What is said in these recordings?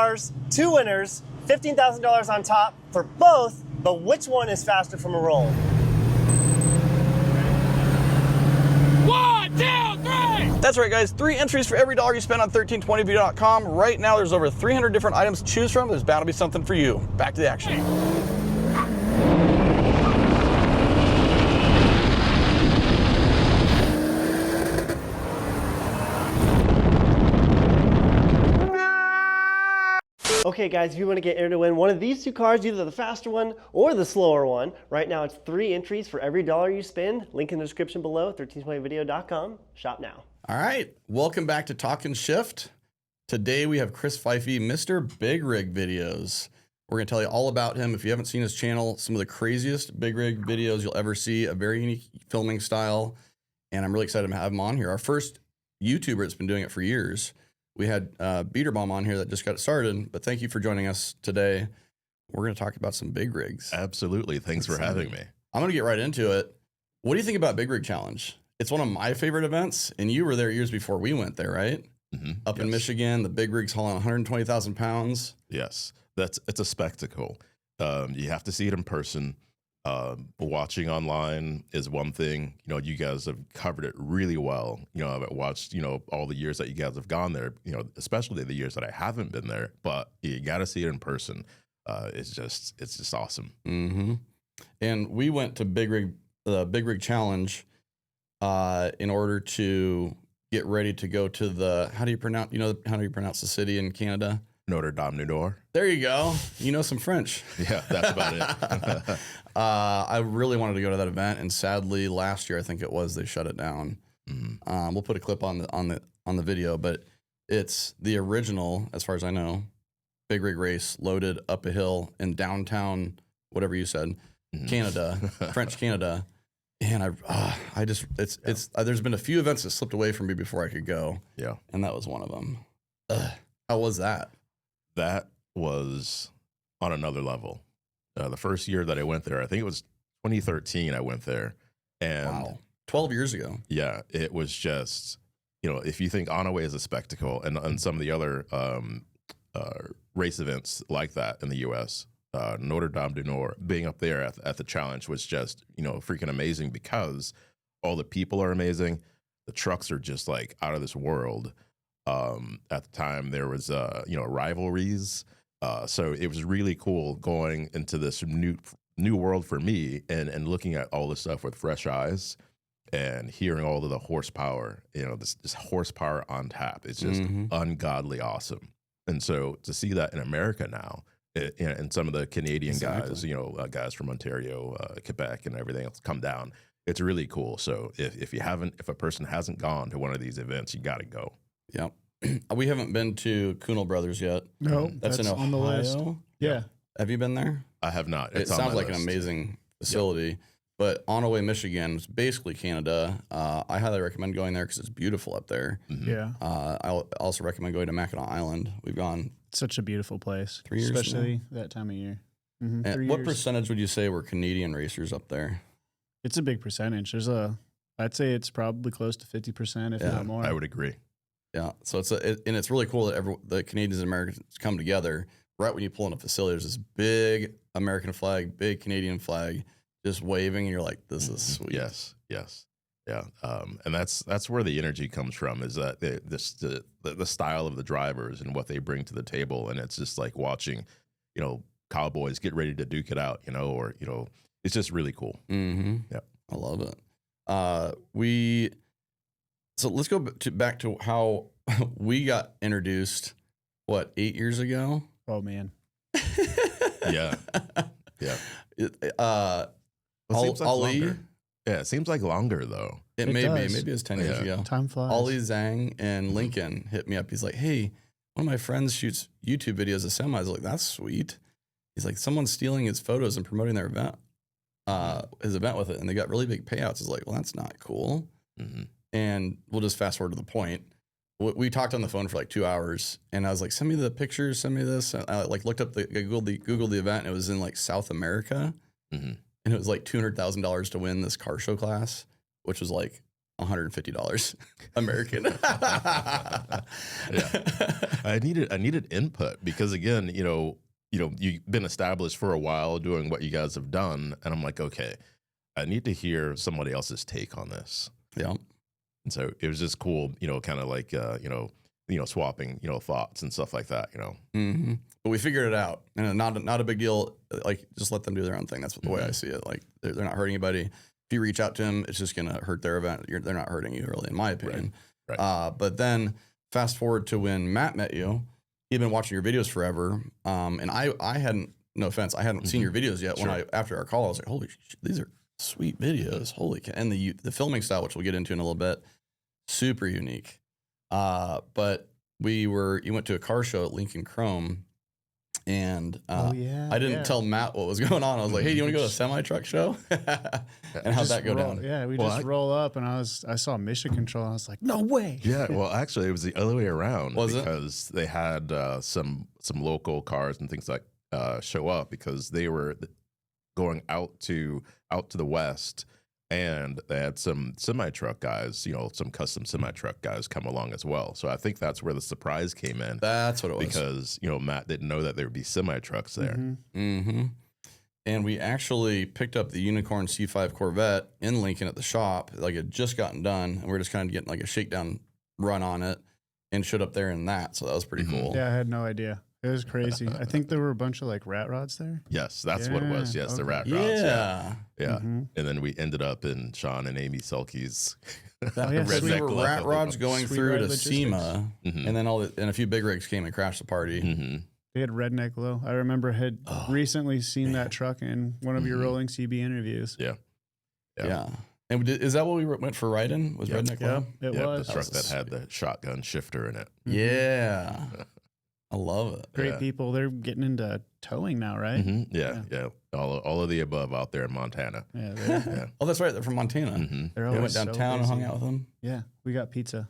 cars, 2 winners, $15,000 on top for both, but which one is faster from a roll? 1, 2, 3! That's right, guys. 3 entries for every dollar you spend on 1320video.com. Right now, there's over 300 different items to choose from. There's bound to be something for you. Back to the action. Okay guys, if you want to get entered to win one of these 2 cars, either the faster one or the slower one, right now it's 3 entries for every dollar you spend. Link in the description below, 1320video.com. Shop now. All right, welcome back to Talkin Shift. Today we have Chris Fiffie, Mr. Big Rig Videos. We're gonna tell you all about him. If you haven't seen his channel, some of the craziest big rig videos you'll ever see, a very unique filming style, and I'm really excited to have him on here. Our first YouTuber that's been doing it for years. We had Beater Bomb on here that just got started, but thank you for joining us today. We're going to talk about some big rigs. Absolutely. Thanks for having me. I'm going to get right into it. What do you think about Big Rig Challenge? It's one of my favorite events, and you were there years before we went there, right? Up in Michigan, the big rigs hauling 120,000 pounds. Yes, it's a spectacle. You have to see it in person. Watching online is one thing. You know, you guys have covered it really well. You know, I've watched, all the years that you guys have gone there, especially the years that I haven't been there, but you got to see it in person. It's just awesome. And we went to the Big Rig Challenge in order to get ready to go to the, how do you pronounce the city in Canada? Notre Dame du Nord. There you go. You know some French. Yeah, that's about it. I really wanted to go to that event, and sadly, last year I think it was, they shut it down. We'll put a clip on the video, but it's the original, as far as I know, big rig race loaded up a hill in downtown, whatever you said, Canada, French Canada, and there's been a few events that slipped away from me before I could go. Yeah, and that was one of them. How was that? That was on another level. The first year that I went there, I think it was 2013, I went there. And wow. 12 years ago. Yeah, it was just, if you think Onaway is a spectacle and some of the other race events like that in the U.S., Notre Dame du Nord, being up there at the challenge was just, freaking amazing because all the people are amazing. The trucks are just like out of this world. At the time, there was, rivalries. So it was really cool going into this new world for me and looking at all this stuff with fresh eyes and hearing all of the horsepower, this horsepower on tap. It's just ungodly awesome. And so to see that in America now, and some of the Canadian guys, guys from Ontario, Quebec and everything else come down, it's really cool. So if a person hasn't gone to one of these events, you got to go. Yep. We haven't been to Kuhnel Brothers yet. No, that's in Ohio. On the list. Yeah. Have you been there? I have not. It sounds like an amazing facility, but Onaway, Michigan is basically Canada. I highly recommend going there because it's beautiful up there. Yeah. I also recommend going to Mackinac Island. We've gone. Such a beautiful place. 3 years especially that time of year. And what percentage would you say were Canadian racers up there? It's a big percentage. I'd say it's probably close to 50%, if not more. I would agree. Yeah, so it's really cool that the Canadians and Americans come together right when you pull in a facility. There's this big American flag, big Canadian flag, just waving, and you're like, "This is sweet." Yes, yeah. And that's where the energy comes from. Is that the style of the drivers and what they bring to the table, and it's just like watching, cowboys get ready to duke it out, it's just really cool. Yeah, I love it. So let's go back to how we got introduced, 8 years ago? Oh, man. Yeah. Seems like Ali? Longer. Yeah, it seems like longer, though. It may be. Maybe it was 10 years ago. Time flies. Ali Zhang and Lincoln hit me up. He's like, hey, one of my friends shoots YouTube videos of semis. I was like, that's sweet. He's like, someone's stealing his photos and promoting their event, his event with it, and they got really big payouts. It's like, well, that's not cool. And we'll just fast forward to the point. We talked on the phone for like 2 hours, and I was like, send me the pictures, send me this. And I looked up Googled the event, and it was in like South America. And it was like $200,000 to win this car show class, which was like $150 American. Yeah. I needed input because again, you've been established for a while doing what you guys have done, and I'm like, okay, I need to hear somebody else's take on this. Yeah. And so it was just cool, kind of like swapping, thoughts and stuff like that, Mm-hmm. But we figured it out, and not a big deal. Like, just let them do their own thing. That's the way I see it. Like, they're not hurting anybody. If you reach out to them, it's just gonna hurt their event. They're not hurting you, really, in my opinion. Right. But then fast forward to when Matt met you. He'd been watching your videos forever, and I hadn't. No offense, I hadn't seen your videos yet. Sure. When after our call, I was like, holy shit, these are sweet videos. Holy cow. And the filming style, which we'll get into in a little bit, super unique. But you went to a car show at Lincoln Chrome, and I didn't tell Matt what was going on. I was like, hey, do you want to go to a semi-truck show? And how'd that go down? Yeah, we roll up, and I saw mission control, and I was like, no way. Yeah, well, actually, it was the other way around. Was it? Because they had some local cars and things like show up because they were going out to the west, and they had some semi-truck guys, some custom semi-truck guys come along as well. So I think that's where the surprise came in. That's what it was. Because, Matt didn't know that there would be semi-trucks there. Mm-hmm. And we actually picked up the Unicorn C5 Corvette in Lincoln at the shop. Like, it had just gotten done, and we we're just kind of getting like a shakedown run on it, and showed up there in that. So that was pretty cool. Yeah, I had no idea. It was crazy. I think there were a bunch of like rat rods there. Yes, that's what it was. Yes, okay. the rat rods. Yeah. Yeah. And then we ended up in Sean and Amy Selke's We redneck were rat level. rods going Sweet through ride to logistics. SEMA, and then and a few big rigs came and crashed the party. Mm-hmm. They had redneck low. I remember had recently seen that truck in one of your rolling CB interviews. Yeah. Yeah. And is that what we went for riding? Was redneck low? It Yeah, was. the truck that had the shotgun shifter in it. Yeah. I love it. Great Yeah. people. They're getting into towing now, right? Mm-hmm. Yeah. All of the above out there in Montana. Yeah, Yeah. Oh, that's right. They're from Montana. Mm-hmm. they're We always went downtown and hung out with them. Yeah, we got pizza.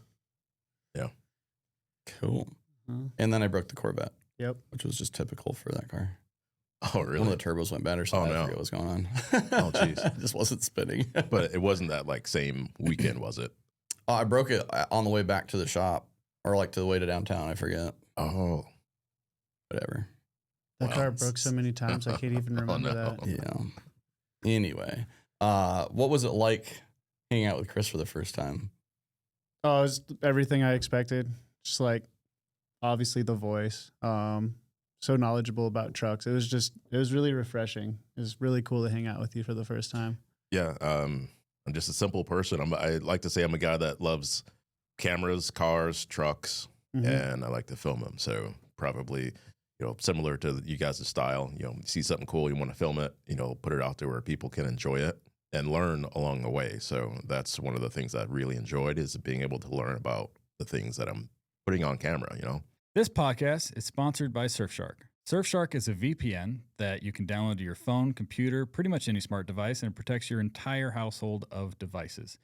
Cool. Huh. And then I broke the Corvette, Yep. which was just typical for that car. Oh, really? One of the turbos went bad or something. Oh, I no. forget what was going on. Oh, jeez. It just wasn't spinning. But it wasn't that like same weekend, was it? I broke it on the way back to the shop, or like to the way to downtown. I forget. Oh, Whatever. That Wow. car broke so many times I can't even remember no. that. Yeah. Anyway, what was it like hanging out with Chris for the first time? Oh, it was everything I expected. Just like obviously the voice. So knowledgeable about trucks. It was really refreshing. It was really cool to hang out with you for the first time. yeah. I'm just a simple person. I like to say I'm a guy that loves cameras, cars, trucks, Mhm. and I like to film them. So probably, similar to you guys' style, you see something cool, you want to film it, put it out there where people can enjoy it and learn along the way. So that's one of the things I really enjoyed is being able to learn about the things that I'm putting on camera, This podcast is sponsored by Surfshark. Surfshark is a VPN that you can download to your phone, computer, pretty much any smart device, and it protects your entire household of devices.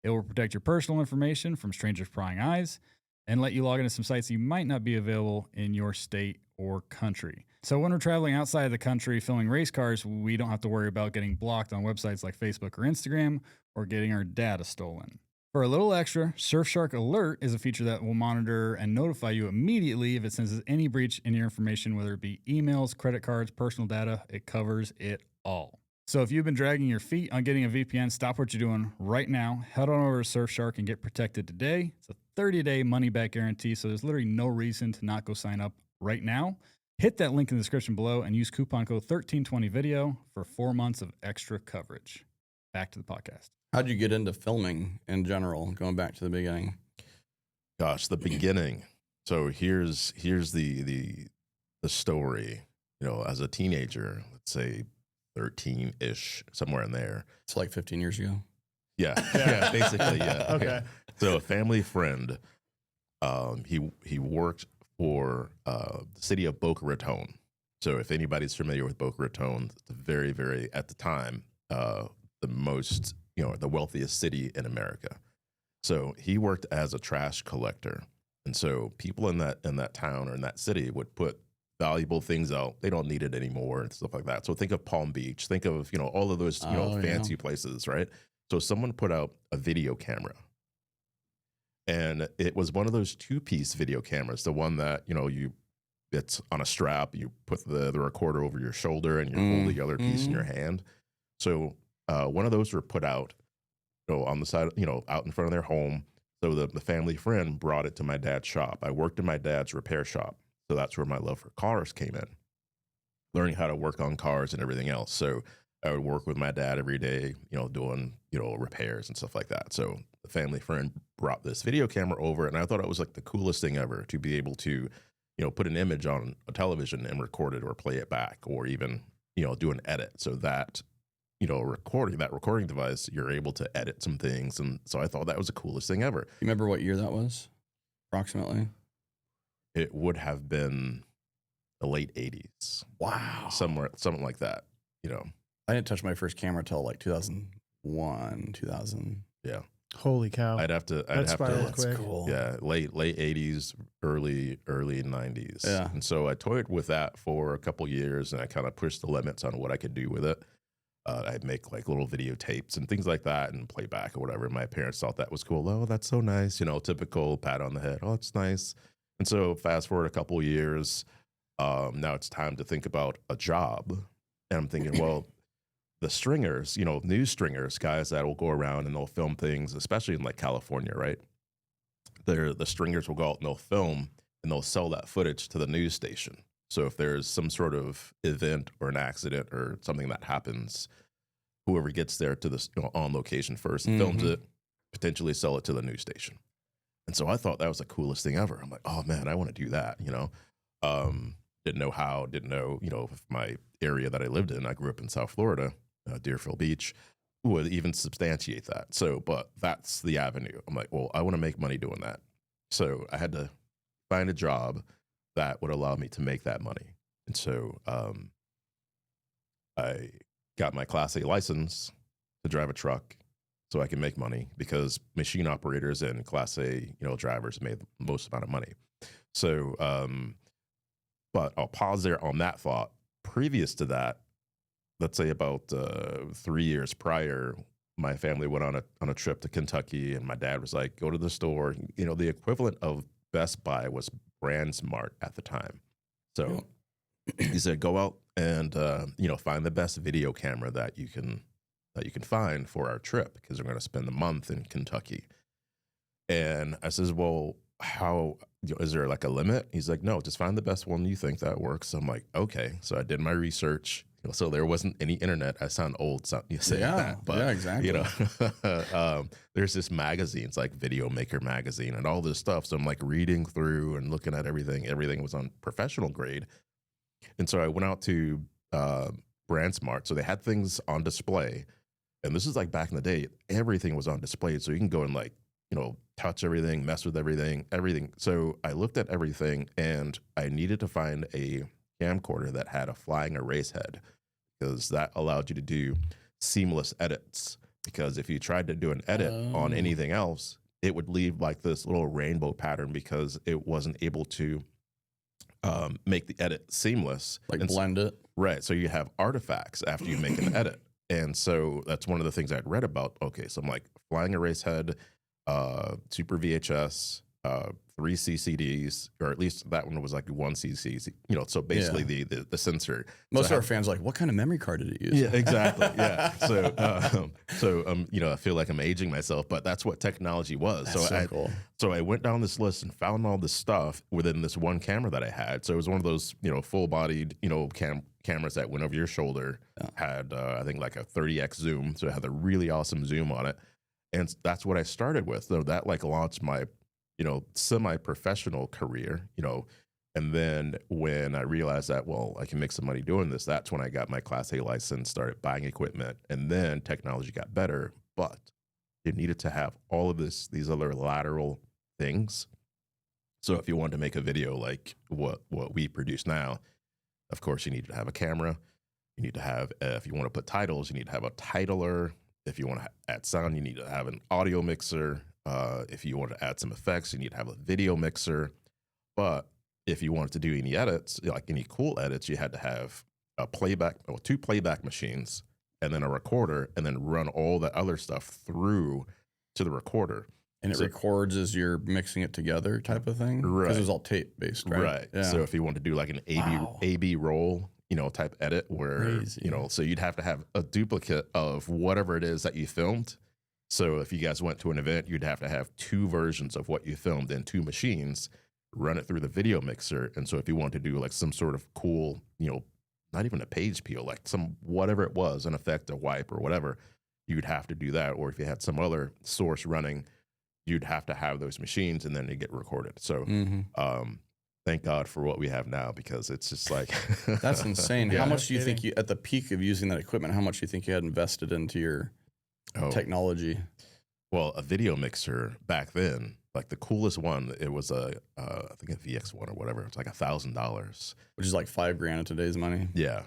It will protect your personal information from strangers' prying eyes and let you log into some sites that you might not be available in your state or country. So when we're traveling outside of the country filming race cars, we don't have to worry about getting blocked on websites like Facebook or Instagram or getting our data stolen. For a little extra, Surfshark Alert is a feature that will monitor and notify you immediately if it senses any breach in your information, whether it be emails, credit cards, personal data. It covers it all. So if you've been dragging your feet on getting a VPN, stop what you're doing right now. Head on over to Surfshark and get protected today. It's a 30-day money-back guarantee, so there's literally no reason to not go sign up right now. Hit that link in the description below and use coupon code 1320video for 4 months of extra coverage. Back to the podcast. How'd you get into filming in general, going back to the beginning? Gosh, the beginning. So here's the story. As a teenager, let's say 13-ish, somewhere in there. It's like 15 years ago. Yeah, yeah, basically, yeah. Okay. Yeah. So a family friend, he worked for the city of Boca Raton. So if anybody's familiar with Boca Raton, it's very, very at the time the most the wealthiest city in America. So he worked as a trash collector, and so people in that town or in that city would put valuable things out. They don't need it anymore and stuff like that. So think of Palm Beach. Think of all of those fancy places, right? So someone put out a video camera, and it was one of those 2-piece video cameras, the one that, it's on a strap. You put the recorder over your shoulder and you hold the other piece in your hand. So one of those were put out, on the side, out in front of their home. So the family friend brought it to my dad's shop. I worked in my dad's repair shop. So that's where my love for cars came in, learning how to work on cars and everything else. So I would work with my dad every day, doing, repairs and stuff like that. So the family friend brought this video camera over, and I thought it was like the coolest thing ever to be able to, put an image on a television and record it or play it back, or even, do an edit. So that, recording device, you're able to edit some things. And so I thought that was the coolest thing ever. You remember what year that was, approximately? It would have been the late 80s. Wow. Something like that, I didn't touch my first camera till like 2001, 2000. Yeah. Holy cow. I'd have to. That's That's quick. cool. Yeah, late 80s, early 90s. Yeah. And so I toyed with that for a couple years, and I kind of pushed the limits on what I could do with it. I'd make like little videotapes and things like that and play back or whatever. My parents thought that was cool. Oh, that's so nice. Typical pat on the head. Oh, it's nice. And so fast forward a couple years, now it's time to think about a job. And I'm thinking, well, the stringers, news stringers, guys that will go around and they'll film things, especially in like California, right? The stringers will go out and they'll film and they'll sell that footage to the news station. So if there's some sort of event or an accident or something that happens, whoever gets there to this on location first films it, potentially sell it to the news station. And so I thought that was the coolest thing ever. I'm like, oh man, I want to do that. Didn't know how, didn't know, if my area that I lived in, I grew up in South Florida, Deerfield Beach, would even substantiate that. So, but that's the avenue. I'm like, well, I want to make money doing that. So I had to find a job that would allow me to make that money. And so I got my Class A license to drive a truck so I can make money, because machine operators and Class A, drivers made the most amount of money. So, but I'll pause there on that thought. Previous to that, let's say about 3 years prior, my family went on a trip to Kentucky, and my dad was like, go to the store. The equivalent of Best Buy was BrandsMart at the time. So he said, go out and, find the best video camera that you can find for our trip, because we're going to spend a month in Kentucky. And I says, well, how, is there like a limit? He's like, no, just find the best one you think that works. I'm like, okay. So I did my research. So there wasn't any internet. I sound old, you say that, but yeah, exactly. There's this magazines like Video Maker magazine and all this stuff. So I'm like reading through and looking at everything. Everything was on professional grade. And so I went out to BrandsMart. So they had things on display. And this is like back in the day, everything was on display. So you can go and like, touch everything, mess with everything. So I looked at everything, and I needed to find a camcorder that had a flying erase head, because that allowed you to do seamless edits. Because if you tried to do an edit on anything else, it would leave like this little rainbow pattern, because it wasn't able to make the edit seamless. Like blend it. Right. So you have artifacts after you make an edit. And so that's one of the things I'd read about. Okay, so I'm like, flying erase head, Super VHS, 3 CCDs, or at least that one was like 1 CC. So basically the sensor. Most of our fans are like, what kind of memory card did it use? Yeah, exactly. Yeah. So I feel like I'm aging myself, but that's what technology was. That's cool. So I went down this list and found all this stuff within this one camera that I had. So it was one of those, full-bodied, cameras that went over your shoulder. Had I think like a 30x zoom, so it had a really awesome zoom on it. And that's what I started with. So that like launched my, semi-professional career, and then when I realized that, well, I can make some money doing this, that's when I got my Class A license, started buying equipment, and then technology got better, but you needed to have all of these other lateral things. So if you wanted to make a video like what we produce now, of course, you need to have a camera. You need to have, if you want to put titles, you need to have a titler. If you want to add sound, you need to have an audio mixer. If you want to add some effects, you need to have a video mixer. But if you wanted to do any edits, like any cool edits, you had to have a playback or 2 playback machines and then a recorder, and then run all the other stuff through to the recorder. And it records as you're mixing it together type of thing? Right. Because it was all tape based, right? Right. Yeah. So if you want to do like an A/B roll, type edit where, Crazy. so you'd have to have a duplicate of whatever it is that you filmed. So if you guys went to an event, you'd have to have 2 versions of what you filmed in 2 machines, run it through the video mixer. And so if you want to do like some sort of cool, not even a page peel, like some whatever it was, an effect, a wipe or whatever, you'd have to do that. Or if you had some other source running, you'd have to have those machines and then they get recorded. So thank God for what we have now, because it's just like that's insane. Yeah. How much do you think at the peak of using that equipment, how much do you think you had invested into your technology? Well, a video mixer back then, like the coolest one, it was I think a VX1 or whatever. It's like $1,000, Which is like $5,000 in today's money. Yeah.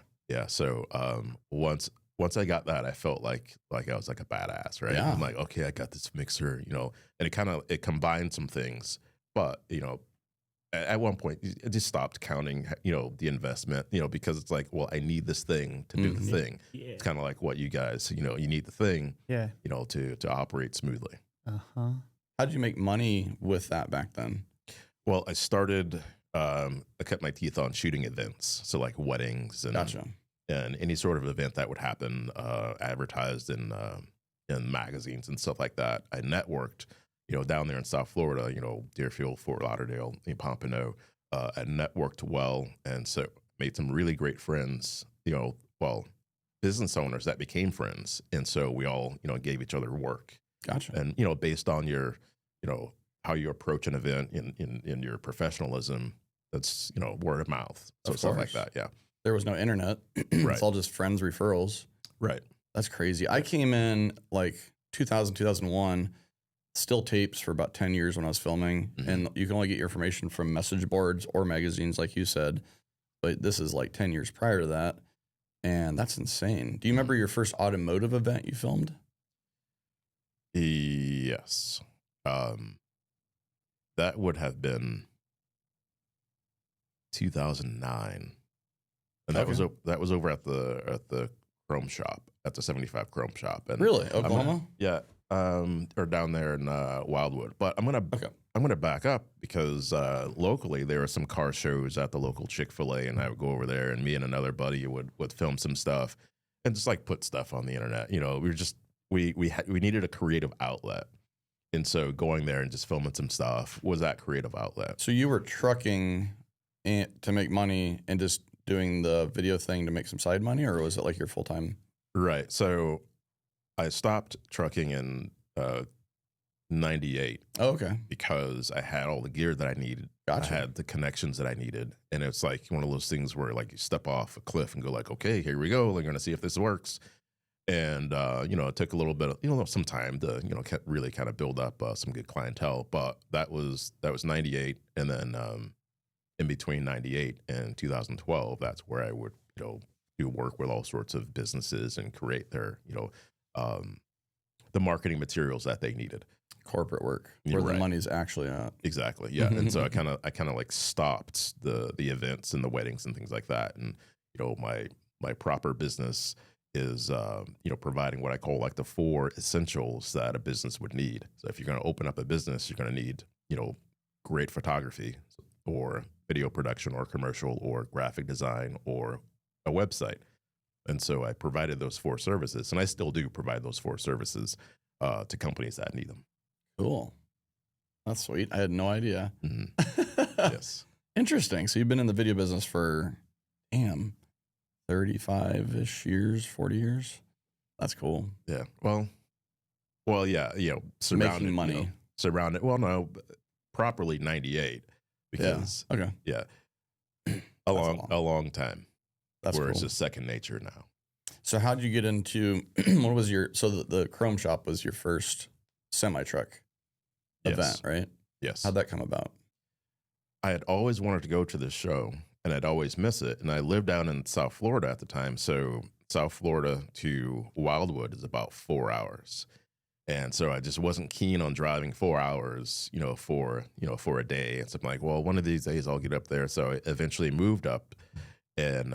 So once I got that, I felt like I was like a badass, right? Yeah. I'm like, okay, I got this mixer, and it combined some things, but at one point I just stopped counting, the investment, because it's like, well, I need this thing to do the thing. Yeah. It's kind of like what you guys, you need the thing, Yeah. to operate smoothly. Uh-huh. How did you make money with that back then? Well, I started, I cut my teeth on shooting events. So like weddings and, Gotcha. and any sort of event that would happen, advertised in magazines and stuff like that. I networked, down there in South Florida, Deerfield, Fort Lauderdale, Pompano. I networked well. And so made some really great friends, business owners that became friends. And so we all, gave each other work. Gotcha. And, based on your, how you approach an event in your professionalism, that's, word of mouth. So Of stuff course. like that. Yeah. There was no internet. Right. It's all just friends referrals. Right. That's crazy. I came in like 2000, 2001, still tapes for about 10 years when I was filming. And you can only get your information from message boards or magazines, like you said. But this is like 10 years prior to that. And that's insane. Do you remember your first automotive event you filmed? Yes. That would have been 2009. And that was over at the Chrome shop, at the 75 Chrome shop. And Really? Oklahoma? yeah. Or down there in Wildwood. But I'm gonna back up, because locally there were some car shows at the local Chick-fil-A, and I would go over there, and me and another buddy would film some stuff and just like put stuff on the internet. We needed a creative outlet. And so going there and just filming some stuff was that creative outlet. So you were trucking to make money and just doing the video thing to make some side money, or was it like your full time? Right. So I stopped trucking in 98. Oh, okay. Because I had all the gear that I needed. Gotcha. I had the connections that I needed. And it's like one of those things where like you step off a cliff and go like, okay, here we go. We're going to see if this works. And, it took a little bit of, some time to, really kind of build up some good clientele. But that was 98. And then in between 98 and 2012, that's where I would, do work with all sorts of businesses and create their, the marketing materials that they needed. Corporate work, Yeah, where the right. money's actually at. Exactly. Yeah. And so I kind of like stopped the events and the weddings and things like that. And, my proper business is, providing what I call like the 4 essentials that a business would need. So if you're going to open up a business, you're going to need, great photography or video production or commercial or graphic design or a website. And so I provided those 4 services, and I still do provide those 4 services to companies that need them. Cool. That's sweet. I had no idea. Yes. Interesting. So you've been in the video business for, 35-ish years, 40 years. That's cool. Yeah. Well, yeah. Surrounded Making money. Surrounded. Well, no, properly 98 because Okay. yeah, a long time. That's where cool. it's just second nature now. So how did you get into, what was the Chrome shop was your first semi-truck event, right? Yes. How'd that come about? I had always wanted to go to this show, and I'd always miss it. And I lived down in South Florida at the time. So South Florida to Wildwood is about 4 hours. And so I just wasn't keen on driving 4 hours, for a day. And so I'm like, well, one of these days I'll get up there. So I eventually moved up and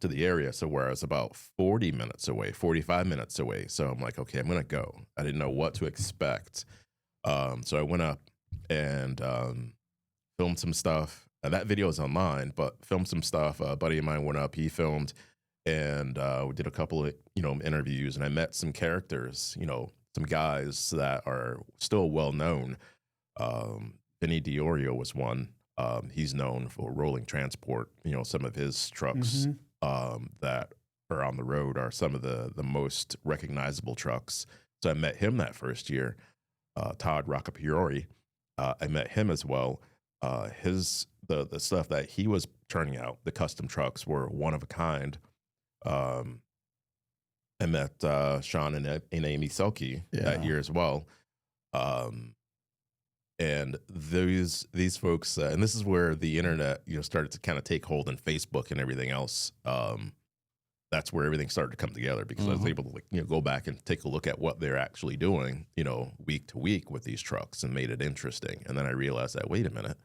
to the area. So where I was about 40 minutes away, 45 minutes away. So I'm like, okay, I'm going to go. I didn't know what to expect. So I went up and filmed some stuff. That video is online, but filmed some stuff. A buddy of mine went up, he filmed, and we did a couple of, interviews, and I met some characters, some guys that are still well known. Vinny Diorio was one. He's known for rolling transport. Some of his trucks that are on the road are some of the most recognizable trucks. So I met him that first year. Todd Roccapriori, I met him as well. The stuff that he was turning out, the custom trucks, were one of a kind. I met Sean and Amy Selke that year as well. And these folks, and this is where the internet, started to kind of take hold, and Facebook and everything else. That's where everything started to come together, because I was able to go back and take a look at what they're actually doing, week to week with these trucks, and made it interesting. And then I realized that, wait a minute,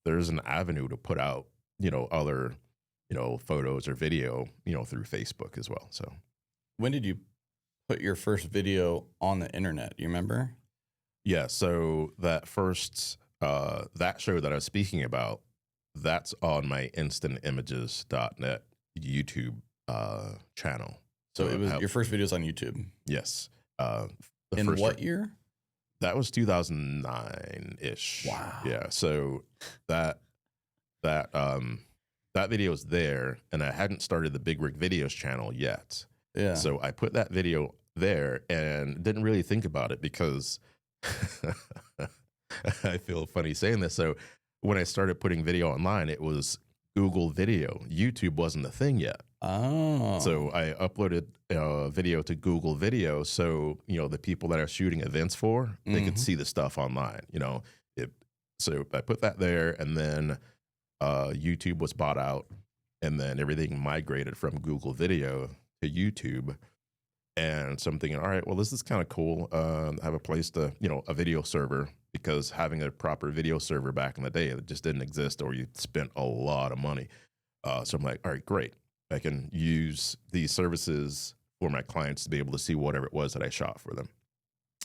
there's an avenue to put out, other, photos or video, through Facebook as well. So When did you put your first video on the internet? Do you remember? yeah, so that first that show that I was speaking about, that's on my instantimages.net YouTube channel. So it was your first videos on YouTube. Yes. In what year? That was 2009-ish. Wow. Yeah. So that video is there, and I hadn't started the Big Rig Videos channel yet. Yeah. So I put that video there and didn't really think about it, because I feel funny saying this. So when I started putting video online, it was Google Video. YouTube wasn't a thing yet. Oh. So I uploaded a video to Google Video, so the people that are shooting events for, they could see the stuff online. So I put that there, and then YouTube was bought out, and then everything migrated from Google Video to YouTube. And so I'm thinking, all right, well, this is kind of cool. Have a place to, a video server, because having a proper video server back in the day, it just didn't exist, or you spent a lot of money. So I'm like, all right, great. I can use these services for my clients to be able to see whatever it was that I shot for them.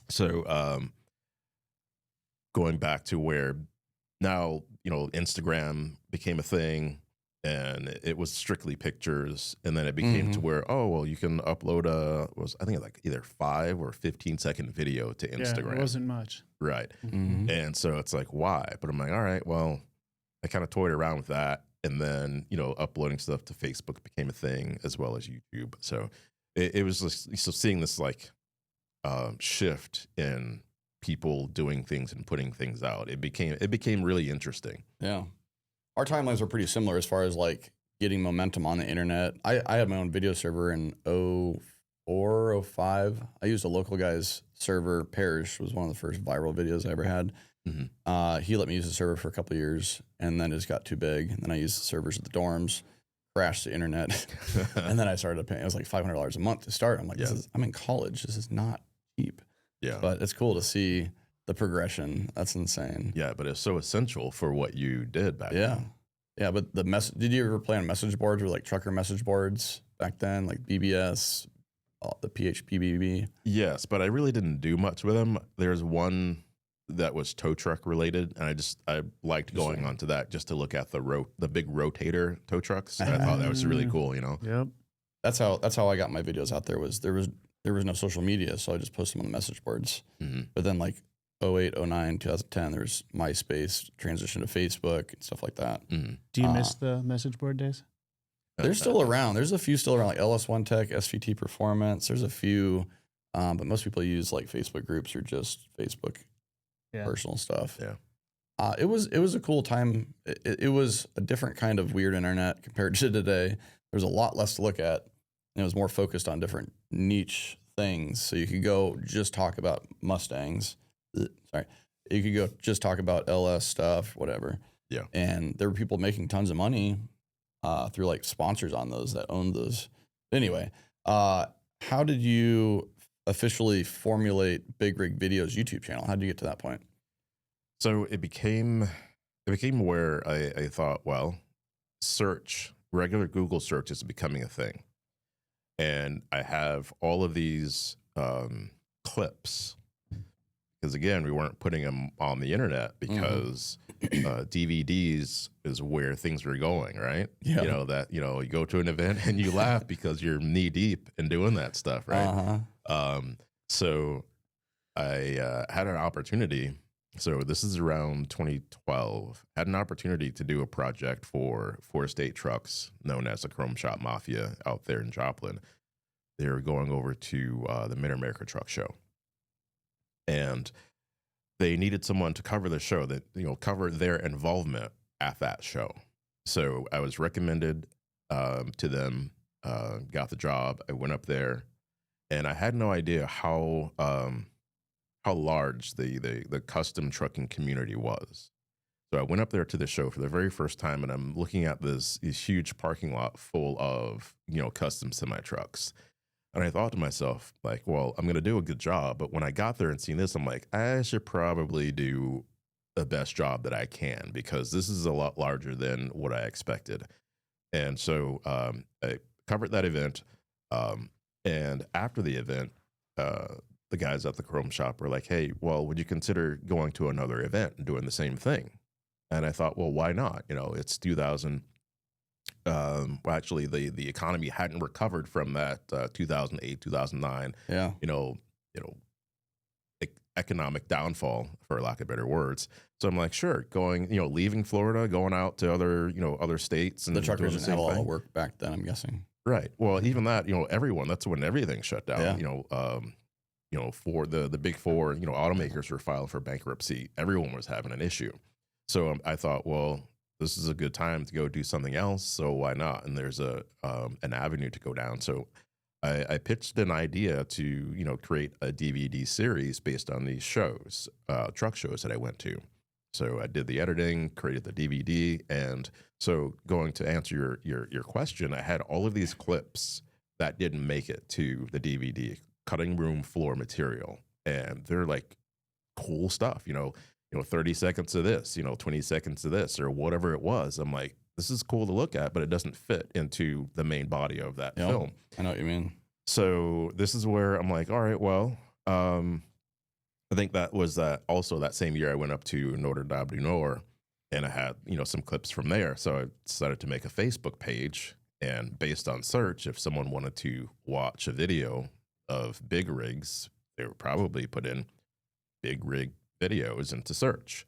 So going back to where now, Instagram became a thing, and it was strictly pictures. And then it became to where, oh, well, you can upload I think like either 5 or 15-second video to Instagram. Yeah, it wasn't much. Right. And so it's like, why? But I'm like, all right, well, I kind of toyed around with that. And then, uploading stuff to Facebook became a thing, as well as YouTube. So it was just, so seeing this like shift in people doing things and putting things out, it became really interesting. Yeah. Our timelines were pretty similar as far as like getting momentum on the internet. I had my own video server in 04, 05. I used a local guy's server. Parrish was one of the first viral videos I ever had. He let me use the server for a couple of years, and then it just got too big. And then I used the servers at the dorms, crashed the internet, and then I started paying. It was like $500 a month to start. I'm like, I'm in college. This is not cheap. Yeah. But it's cool to see the progression. That's insane. Yeah, but it's so essential for what you did back then. Yeah, but did you ever play on message boards, or like trucker message boards back then, like BBS, the PHPBB? Yes, but I really didn't do much with them. There's one that was tow truck related, and I liked going onto that just to look at the big rotator tow trucks. And I thought that was really cool, Yep. That's how I got my videos out there. There was no social media, so I just posted them on the message boards. But then like 08, 09, 2010, there was MySpace, transition to Facebook and stuff like that. Do you miss the message board days? They're still around. There's a few still around, like LS1 Tech, SVT Performance. There's a few, but most people use like Facebook groups or just Facebook personal stuff. Yeah. It was a cool time. It was a different kind of weird internet compared to today. There's a lot less to look at, and it was more focused on different niche things. So you could go just talk about Mustangs. Sorry. You could go just talk about LS stuff, whatever. Yeah. And there were people making tons of money through like sponsors on those that owned those. Anyway, how did you officially formulate Big Rig Videos YouTube channel? How did you get to that point? So it became where I thought, well, search regular Google search is becoming a thing. And I have all of these clips because, again, we weren't putting them on the internet because DVDs is where things were going, right? Yeah. You go to an event and you laugh because you're knee deep in doing that stuff, right? So I had an opportunity. So this is around 2012. Had an opportunity to do a project for Four State Trucks, known as the Chrome Shop Mafia, out there in Joplin. They were going over to the Mid-America Truck Show, and they needed someone to cover the show, that cover their involvement at that show. So I was recommended to them, got the job. I went up there, and I had no idea how large the custom trucking community was. So I went up there to the show for the very first time, and I'm looking at this huge parking lot full of custom semi trucks. And I thought to myself, like, well, I'm going to do a good job. But when I got there and seen this, I'm like, I should probably do the best job that I can, because this is a lot larger than what I expected. And so I covered that event. And after the event, the guys at the Chrome Shop were like, hey, well, would you consider going to another event and doing the same thing? And I thought, well, why not? It's 2000. Well, actually, the economy hadn't recovered from that 2008, 2009. Yeah. Economic downfall, for lack of better words. So I'm like, sure, going, leaving Florida, going out to other states, and The truckers doing didn't have a lot of work back then, I'm guessing. Right. Well, even that, everyone. That's when everything shut down. Yeah. For the big four, automakers were filing for bankruptcy. Everyone was having an issue. So I thought, well, this is a good time to go do something else. So why not? And there's an avenue to go down. So I pitched an idea to, create a DVD series based on these shows, truck shows that I went to. So I did the editing, created the DVD. And so going to answer your question, I had all of these clips that didn't make it to the DVD, cutting room floor material. And they're like cool stuff, 30 seconds of this, 20 seconds of this, or whatever it was. I'm like, this is cool to look at, but it doesn't fit into the main body of that film. I know what you mean. So this is where I'm like, all right, well, I think that was also that same year I went up to Notre Dame du Nord, and I had, some clips from there. So I decided to make a Facebook page, and based on search, if someone wanted to watch a video of big rigs, they would probably put in big rig videos into search.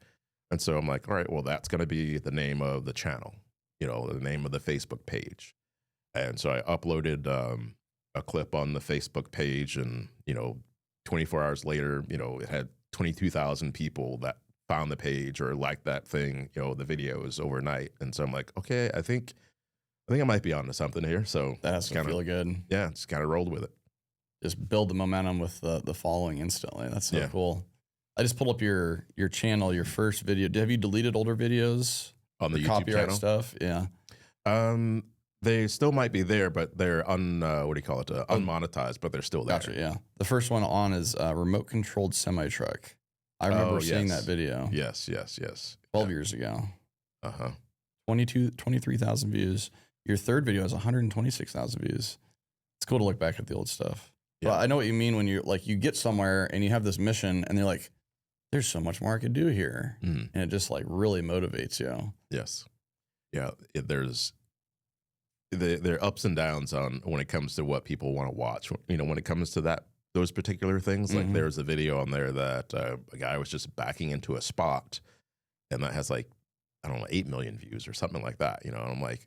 And so I'm like, all right, well, that's going to be the name of the channel, the name of the Facebook page. And so I uploaded a clip on the Facebook page, and 24 hours later, it had 22,000 people that found the page or liked that thing, the videos overnight. And so I'm like, okay, I think I might be onto something here. So That has to feel good. Yeah, just kind of rolled with it. Just build the momentum with the following instantly. That's so cool. I just pulled up your channel, your first video. Have you deleted older videos On the YouTube copyright channel? stuff? Yeah. They still might be there, but they're unmonetized, but they're still there. Gotcha. Yeah. The first one on is remote controlled semi truck. I remember seeing that video. Yes. 12 years ago. 23,000 views. Your third video has 126,000 views. It's cool to look back at the old stuff. Yeah. But I know what you mean when you get somewhere and you have this mission and they're like, there's so much more I could do here. Mm. And it just really motivates you. Yes. Yeah. There are ups and downs on when it comes to what people want to watch. When it comes to those particular things, like there's a video on there that a guy was just backing into a spot, and that has 8 million views or something like that. And I'm like,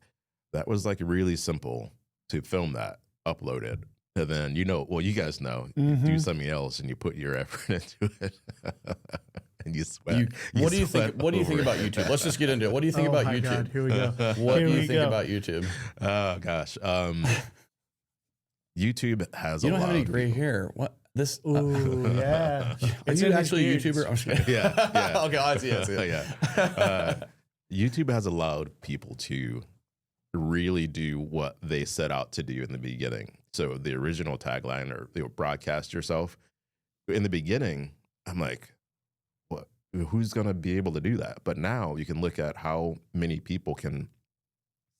that was really simple to film that, upload it, and then you guys know, you do something else and you put your effort into it. And you sweat. What do you think about YouTube? Let's just get into it. What do you think about YouTube? God, here we go. What do you think about YouTube? Oh gosh. YouTube has You a don't lot have any of gray people. hair. What? This? Ooh, yeah. Are It's you in his actually a beard. YouTuber? I'm just kidding. Yeah. Okay, I see. Yeah. YouTube has allowed people to really do what they set out to do in the beginning. So the original tagline, or broadcast yourself. In the beginning, I'm like, what? Who's going to be able to do that? But now you can look at how many people can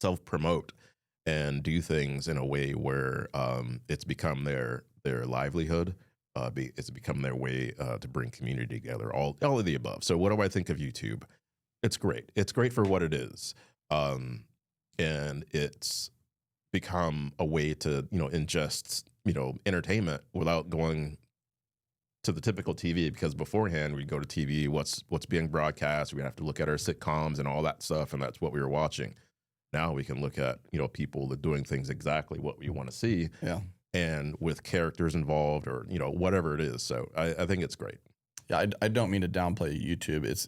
self-promote and do things in a way where it's become their livelihood. It's become their way to bring community together. All of the above. So what do I think of YouTube? It's great. It's great for what it is, and it's become a way to ingest entertainment without going to the typical TV, because beforehand we'd go to TV, what's being broadcast, we have to look at our sitcoms and all that stuff, and that's what we were watching. Now we can look at people that are doing things exactly what we want to see, and with characters involved, or whatever it is. So I think it's great. Yeah, I don't mean to downplay YouTube. It's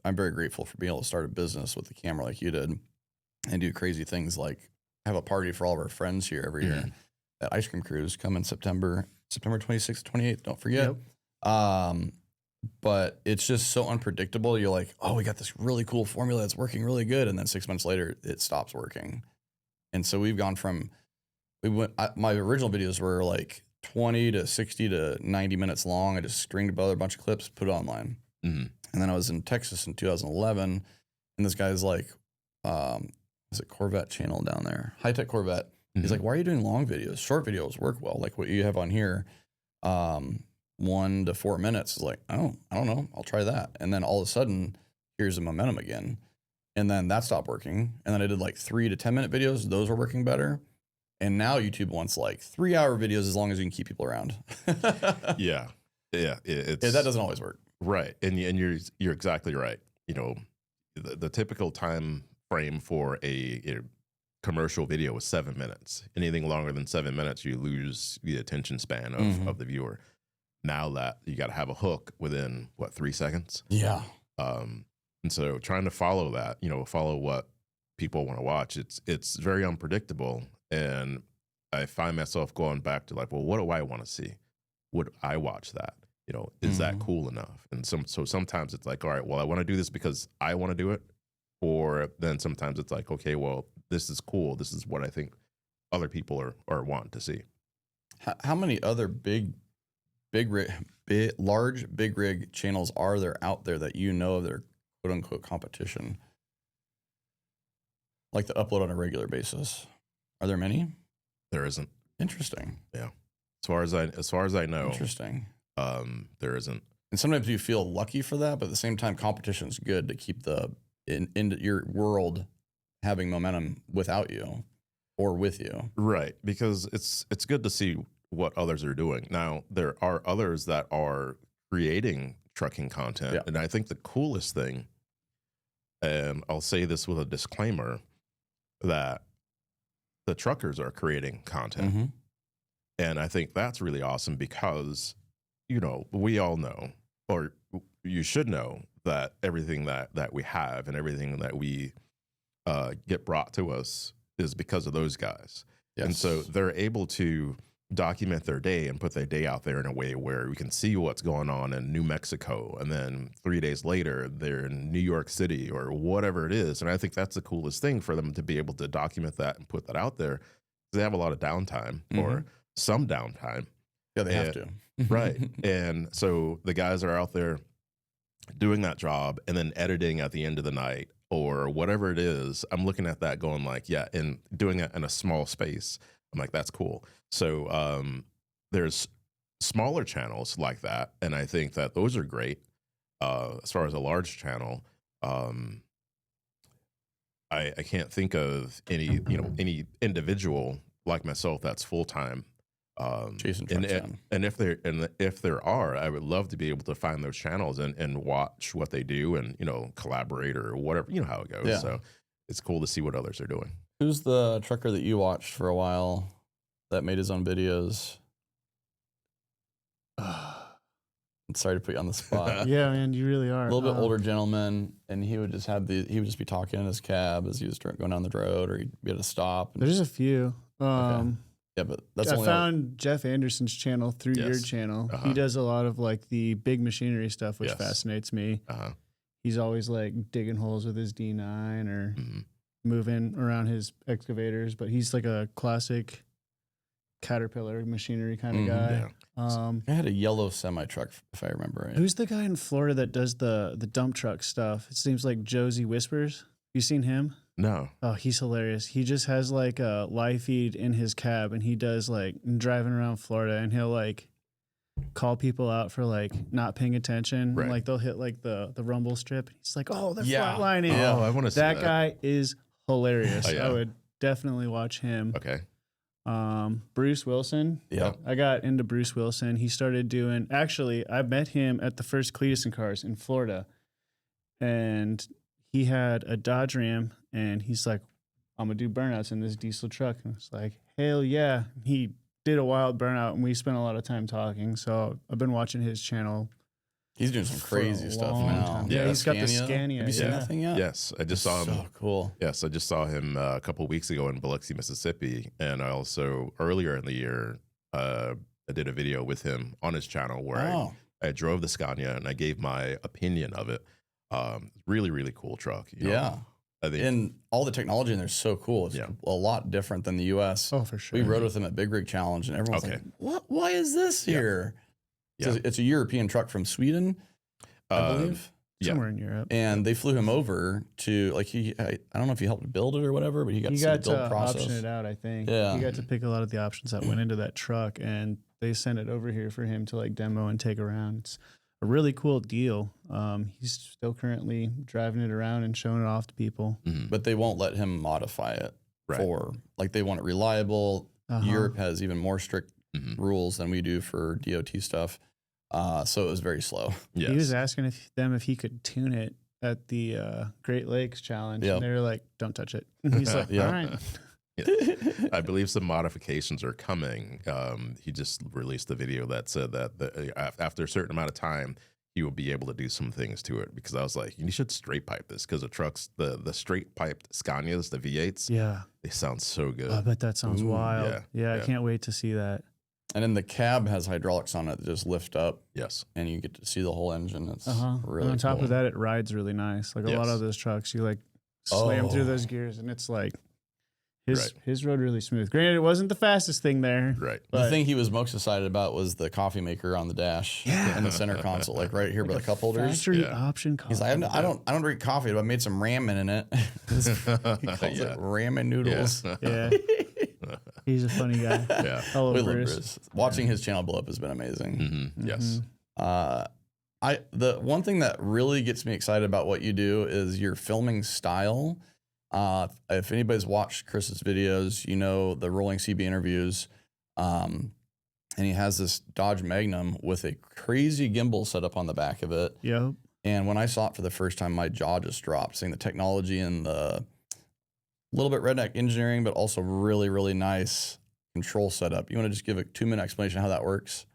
I'm very grateful for being able to start a business with the camera like you did, and do crazy things like have a party for all of our friends here every year. That ice cream cruise come in September 26th, 28th. Don't forget. But it's just so unpredictable. You're like, oh, we got this really cool formula that's working really good, and then 6 months later, it stops working. And so we've gone from my original videos were like 20 to 60 to 90 minutes long. I just stringed together a bunch of clips, put it online. And then I was in Texas in 2011, and this guy's like, is it Corvette channel down there? High Tech Corvette. He's like, why are you doing long videos? Short videos work well, like what you have on here. 1 to 4 minutes is like, oh, I don't know. I'll try that. And then all of a sudden, here's the momentum again. And then that stopped working. And then I did like 3 to 10 minute videos. Those were working better. And now YouTube wants like 3-hour videos as long as you can keep people around. Yeah. That doesn't always work. Right. And you're exactly right. The typical time frame for a commercial video is 7 minutes. Anything longer than 7 minutes, you lose the attention span of the viewer. Now that you got to have a hook within 3 seconds. Yeah. And so trying to follow that, follow what people want to watch, it's very unpredictable. And I find myself going back to like, well, what do I want to see? Would I watch that? Is that cool enough? And so sometimes it's like, all right, well, I want to do this because I want to do it. Or then sometimes it's like, okay, well, this is cool. This is what I think other people are wanting to see. How many other large big rig channels are there out there that of their quote unquote competition? Like to upload on a regular basis. Are there many? There isn't. Interesting. Yeah. As far as I know. Interesting. There isn't. And sometimes you feel lucky for that, but at the same time, competition is good to keep in your world having momentum without you or with you. Right. Because it's good to see what others are doing. Now, there are others that are creating trucking content. Yeah. And I think the coolest thing, and I'll say this with a disclaimer, that the truckers are creating content. And I think that's really awesome because, we all know, or you should know, that everything that we have and everything that we get brought to us is because of those guys. Yes. And so they're able to document their day and put their day out there in a way where we can see what's going on in New Mexico. And then 3 days later, they're in New York City or whatever it is. And I think that's the coolest thing for them to be able to document that and put that out there. They have a lot of downtime or some downtime. Yeah, they have to. Right. And so the guys are out there doing that job and then editing at the end of the night or whatever it is. I'm looking at that going like, yeah, and doing it in a small space. I'm like, that's cool. So there's smaller channels like that, and I think that those are great. As far as a large channel, I can't think of any individual like myself that's full time. Jason and if there are, I would love to be able to find those channels and watch what they do and collaborate or whatever. You know how it goes. Yeah. So it's cool to see what others are doing. Who's the trucker that you watched for a while that made his own videos? I'm sorry to put you on the spot. Yeah, man, you really are. A little bit older gentleman, and he would just be talking in his cab as he was going down the road, or he'd be at a stop. There's a few. Okay. Yeah, but that's I found Jeff Anderson's channel through your channel. He does a lot of like the big machinery stuff, which fascinates me. He's always like digging holes with his D9 or moving around his excavators, but he's like a classic Caterpillar machinery kind of guy. Yeah. I had a yellow semi truck, if I remember right. Who's the guy in Florida that does the dump truck stuff? It seems like Josie Whispers. You seen him? No. Oh, he's hilarious. He just has like a live feed in his cab, and he does like driving around Florida, and he'll like call people out for like not paying attention. Right. Like they'll hit like the rumble strip. He's like, oh, they're Yeah. flatlining. Yeah. Oh, I want to see That guy is hilarious. Oh, yeah. I would definitely watch him. Okay. Bruce Wilson. Yeah. I got into Bruce Wilson. He started doing, actually, I met him at the first Cletus and Cars in Florida. And he had a Dodge Ram, and he's like, I'm going to do burnouts in this diesel truck. And it's like, hell yeah. He did a wild burnout, and we spent a lot of time talking. So I've been watching his channel. He's doing some for a crazy stuff long now. time. Yeah, He's got the Scania. Have you seen yeah. that thing yet? Yes, I just saw him. So cool. Yes, I just saw him a couple of weeks ago in Biloxi, Mississippi, and I also earlier in the year I did a video with him on his channel where I drove the Scania and I gave my opinion of it. Really, really cool truck. You know? Yeah. I think. And all the technology in there is so cool. It's Yeah. a lot different than the U.S. Oh, for sure. We rode with him at Big Rig Challenge, and everyone's Okay. like, "What? Why is this here?" Yeah. It's a European truck from Sweden, I believe. Yeah. Somewhere in Europe. And they flew him over to like I don't know if he helped build it or whatever, but he got to He see got the build to process. option it out, I think. Yeah. He got to pick a lot of the options that went into that truck, and they sent it over here for him to like demo and take around. It's a really cool deal. He's still currently driving it around and showing it off to people. Mhm. But they won't let him modify it Right. for like they want it reliable. Uh-huh. Europe has even more strict Mhm. rules than we do for DOT stuff. So it was very slow. Yes. He was asking them if he could tune it at the Great Lakes Challenge, Yep. and they were like, "Don't touch it." And he's like, Yeah. "All right." I believe some modifications are coming. He just released a video that said that after a certain amount of time, he will be able to do some things to it. Because I was like, you should straight pipe this because the trucks, the straight piped Scanias, the V8s, Yeah, they sound so good. I bet that sounds Ooh, wild. Yeah, I yeah. can't wait to see that. And then the cab has hydraulics on it that just lift up, Yes. and you get to see the whole engine. It's really And on top cool. of that, it rides really nice. Like a lot Yes. of those trucks, you like slam through Oh. those gears, and it's like Right. his rode really smooth. Granted, it wasn't the fastest thing there. Right. The but- thing he was most excited about was the coffee maker on the dash and the center console, like right here by the cup holders. Factory Yeah. option. He's like, I don't drink coffee, but I made some ramen in it. He calls Yeah. it ramen noodles. Yeah, he's a funny guy. Yeah. I love We love Bruce. Bruce. Watching his channel blow up has been amazing. Mm-hmm. Yes. The one thing that really gets me excited about what you do is your filming style. If anybody's watched Chris's videos, you know the rolling CB interviews. And he has this Dodge Magnum with a crazy gimbal set up on the back of it. Yep. And when I saw it for the first time, my jaw just dropped, seeing the technology and the little bit redneck engineering, but also really, really nice control setup. You want to just give a 2-minute explanation of how that works?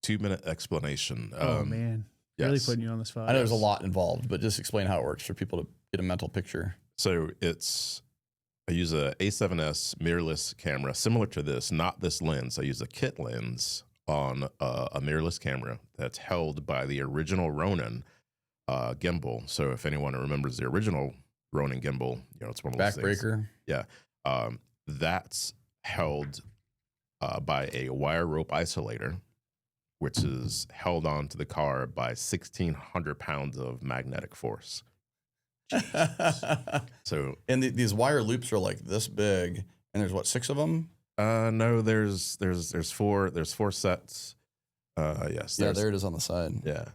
2-minute explanation. Oh man, really yes. putting you on the spot. I know there's a lot involved, but just explain how it works for people to get a mental picture. So I use a A7S mirrorless camera, similar to this, not this lens. I use a kit lens on a mirrorless camera that's held by the original Ronin gimbal. So if anyone remembers the original Ronin gimbal, you know, it's one of those things. Backbreaker. Yeah. That's held by a wire rope isolator, which is held onto the car by 1,600 pounds of magnetic force. So These wire loops are like this big, and there's what, 6 of them? no, there's 4 sets. Yes. Yeah, there it is on the side. Yeah.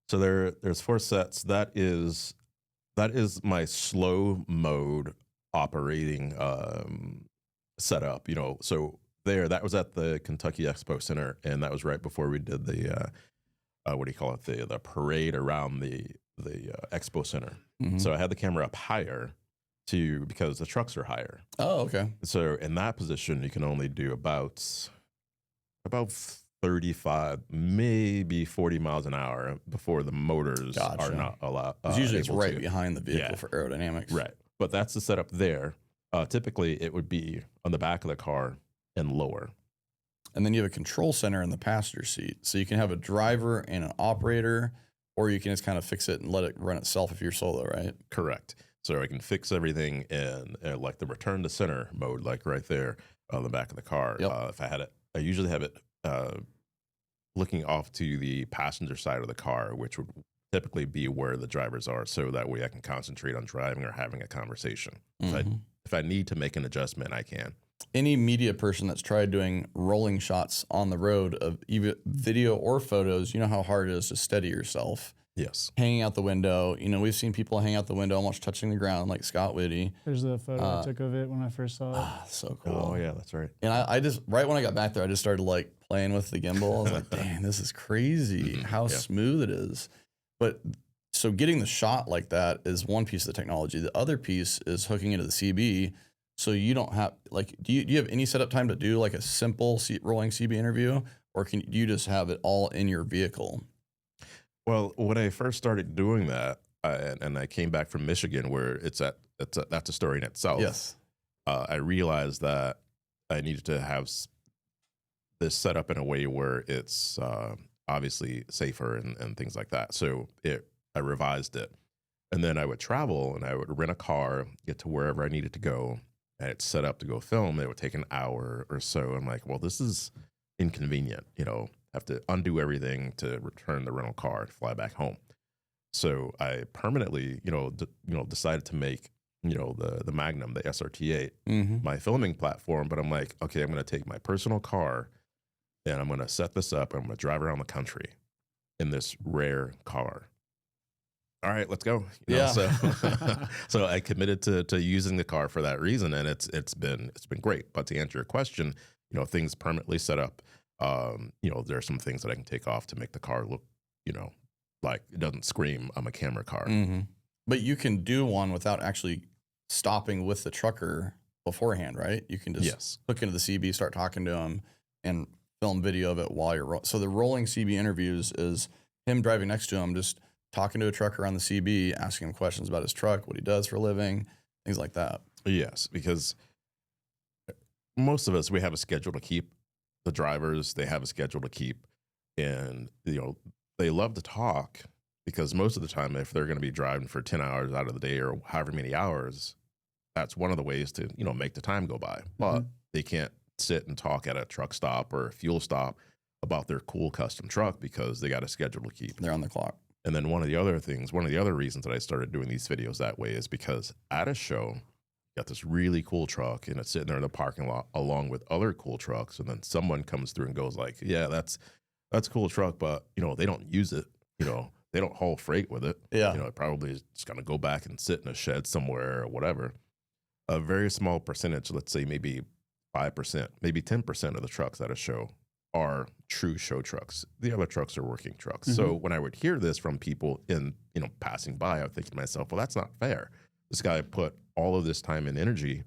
So there's 4 sets. That is my slow mode operating setup. You know, so that was at the Kentucky Expo Center, and that was right before we did the what do you call it, the parade around the Expo Center. Mhm. So I had the camera up higher because the trucks are higher. Oh, okay. So in that position, you can only do about 35, maybe 40 miles an hour before the motors Gotcha. are not allowed. Because usually it's able right to. behind the vehicle Yeah. for aerodynamics. Right. But that's the setup there. Typically, it would be on the back of the car and lower. And then you have a control center in the passenger seat. So you can have a driver and an operator, or you can just kind of fix it and let it run itself if you're solo, right? Correct. So I can fix everything in like the return to center mode, like right there on the back of the car. Yep. If I had it, I usually have it looking off to the passenger side of the car, which would typically be where the drivers are, so that way I can concentrate on driving or having a conversation. If I need to make an adjustment, I can. Any media person that's tried doing rolling shots on the road of either video or photos, you know how hard it is to steady yourself. Yes. Hanging out the window. You know, we've seen people hang out the window almost touching the ground, like Scott Whitty. There's the photo I took of it when I first saw it. So cool. Oh yeah, that's right. And I just, right when I got back there, I just started like playing with the gimbal. I was like, dang, this is crazy how smooth it is. But so getting the shot like that is one piece of the technology. The other piece is hooking into the CB. So you don't have, like, do you have any setup time to do like a simple rolling CB interview, or do you just have it all in your vehicle? Well, when I first started doing that, and I came back from Michigan, where that's a story in itself. Yes. I realized that I needed to have this set up in a way where it's obviously safer and things like that. So I revised it, and then I would travel and I would rent a car, get to wherever I needed to go, and it's set up to go film. It would take an hour or so. I'm like, well, this is inconvenient. You know, have to undo everything to return the rental car, fly back home. So I permanently, decided to make, the Magnum, the SRT8, my filming platform. But I'm like, okay, I'm going to take my personal car and I'm going to set this up. I'm going to drive around the country in this rare car. All right, let's go. So I committed to using the car for that reason, and it's been great. But to answer your question, things permanently set up. There are some things that I can take off to make the car look, like it doesn't scream I'm a camera car. But you can do one without actually stopping with the trucker beforehand, right? You can just hook into the CB, start talking to him, and film video of it while you're so the rolling CB interviews is him driving next to him, just talking to a trucker on the CB, asking him questions about his truck, what he does for a living, things like that. Yes, because most of us, we have a schedule to keep. The drivers, they have a schedule to keep, and they love to talk, because most of the time, if they're going to be driving for 10 hours out of the day or however many hours, that's one of the ways to make the time go by. But they can't sit and talk at a truck stop or a fuel stop about their cool custom truck, because they got a schedule to keep. They're on the clock. And then one of the other reasons that I started doing these videos that way is because at a show, got this really cool truck and it's sitting there in the parking lot along with other cool trucks, and then someone comes through and goes like, yeah, that's a cool truck, but they don't use it, they don't haul freight with it. It probably is just gonna go back and sit in a shed somewhere or whatever. A very small percentage, let's say maybe 5%, maybe 10% of the trucks at a show are true show trucks. The other trucks are working trucks. So when I would hear this from people in passing by, I would think to myself, well, that's not fair. This guy put all of this time and energy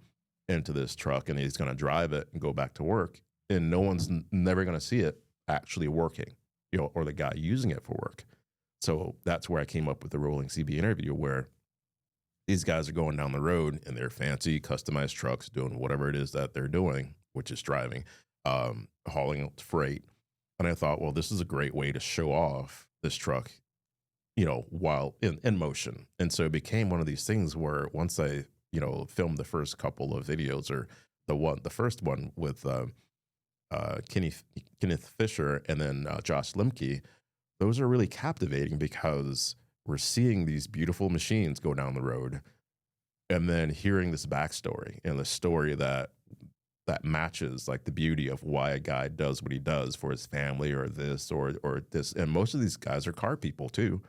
into this truck, and he's going to drive it and go back to work, and no one's never going to see it actually working, or the guy using it for work. So that's where I came up with the rolling CB interview, where these guys are going down the road in their fancy customized trucks, doing whatever it is that they're doing, which is driving, hauling freight. And I thought, well, this is a great way to show off this truck, while in motion. And so it became one of these things where once I, filmed the first couple of videos, or the first one with Kenneth Fisher and then Josh Lemke, those are really captivating, because we're seeing these beautiful machines go down the road, and then hearing this backstory and the story that matches like the beauty of why a guy does what he does for his family, or this or this. And most of these guys are car people too.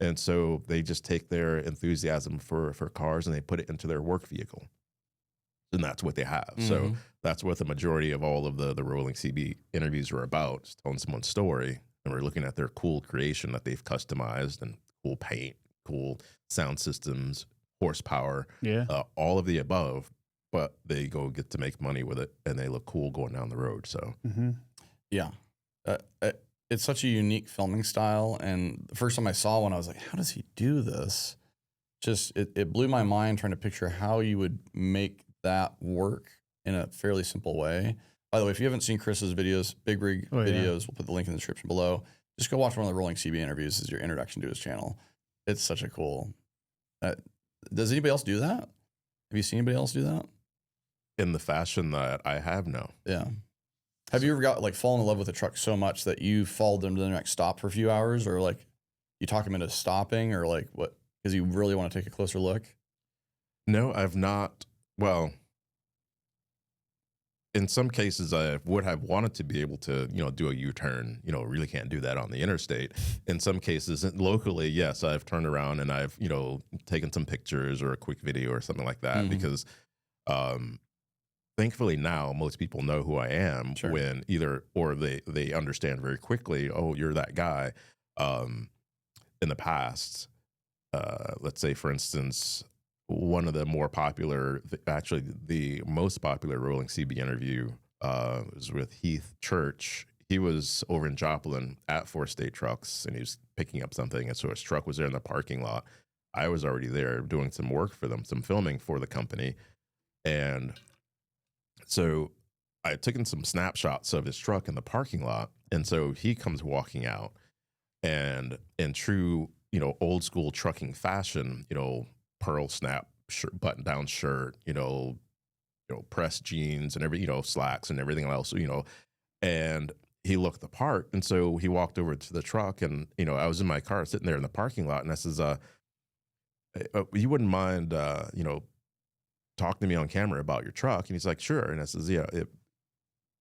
And so they just take their enthusiasm for cars and they put it into their work vehicle. And that's what they have. So that's what the majority of all of the rolling CB interviews are about, just telling someone's story. And we're looking at their cool creation that they've customized, and cool paint, cool sound systems, horsepower, all of the above. But they get to make money with it, and they look cool going down the road. So, it's such a unique filming style. And the first time I saw one, I was like, how does he do this? Just, it blew my mind trying to picture how you would make that work in a fairly simple way. By the way, if you haven't seen Chris's videos, Big Rig videos, we'll put the link in the description below. Just go watch one of the rolling CB interviews as your introduction to his channel. It's such a cool. Does anybody else do that? Have you seen anybody else do that? In the fashion that I have, no. Yeah. Have you ever fallen in love with a truck so much that you followed them to the next stop for a few hours, or like you talk him into stopping, or like what? Because you really want to take a closer look. No, I've not. Well, in some cases, I would have wanted to be able to, do a U-turn. Really can't do that on the interstate. In some cases, locally, yes, I've turned around and I've, taken some pictures or a quick video or something like that because, thankfully now most people know who I am when they understand very quickly. Oh, you're that guy. In the past, let's say, for instance, one of the more popular, actually the most popular rolling CB interview was with Heath Church. He was over in Joplin at Four State Trucks, and he was picking up something, and so his truck was there in the parking lot. I was already there doing some work for them, some filming for the company, and so I had taken some snapshots of his truck in the parking lot, and so he comes walking out, and in true, old school trucking fashion, pearl snap shirt, button down shirt, pressed jeans and slacks and everything else, and he looked the part. And so he walked over to the truck, and, I was in my car sitting there in the parking lot, and I says, you wouldn't mind, talking to me on camera about your truck? And he's like, sure. And I says, yeah.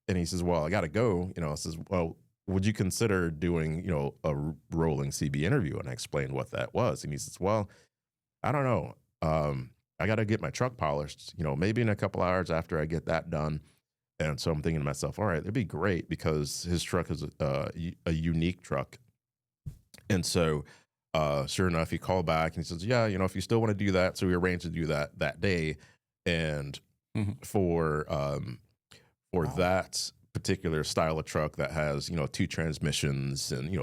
And he says, well, I got to go. I says, well, would you consider doing, a rolling CB interview? And I explained what that was. And he says, well, I don't know. I got to get my truck polished, maybe in a couple hours after I get that done. And so I'm thinking to myself, all right, it'd be great because his truck is a unique truck. And so, sure enough, he called back and he says, yeah, if you still want to do that. So we arranged to do that day. And for that particular style of truck that has, two transmissions and,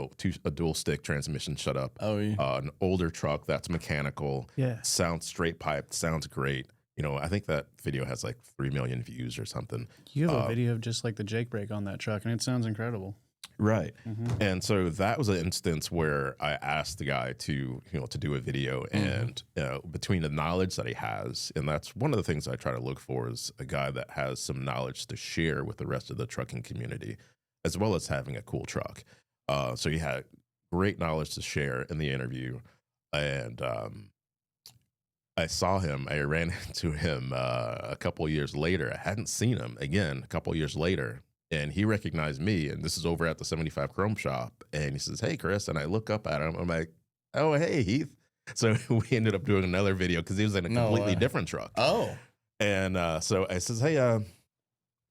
a dual stick transmission shut up. Oh, yeah. An older truck that's mechanical. Yeah. Sounds straight piped, sounds great. I think that video has like 3 million views or something. You have a video of just like the Jake brake on that truck, and it sounds incredible. Right. And so that was an instance where I asked the guy to do a video, and between the knowledge that he has, and that's one of the things I try to look for is a guy that has some knowledge to share with the rest of the trucking community, as well as having a cool truck. So he had great knowledge to share in the interview. And I saw him, I ran into him a couple years later. I hadn't seen him again a couple years later. And he recognized me, and this is over at the 75 Chrome shop. And he says, hey, Chris. And I look up at him. I'm like, oh, hey, Heath. So we ended up doing another video because he was in a completely different truck. Oh. And so I says, hey,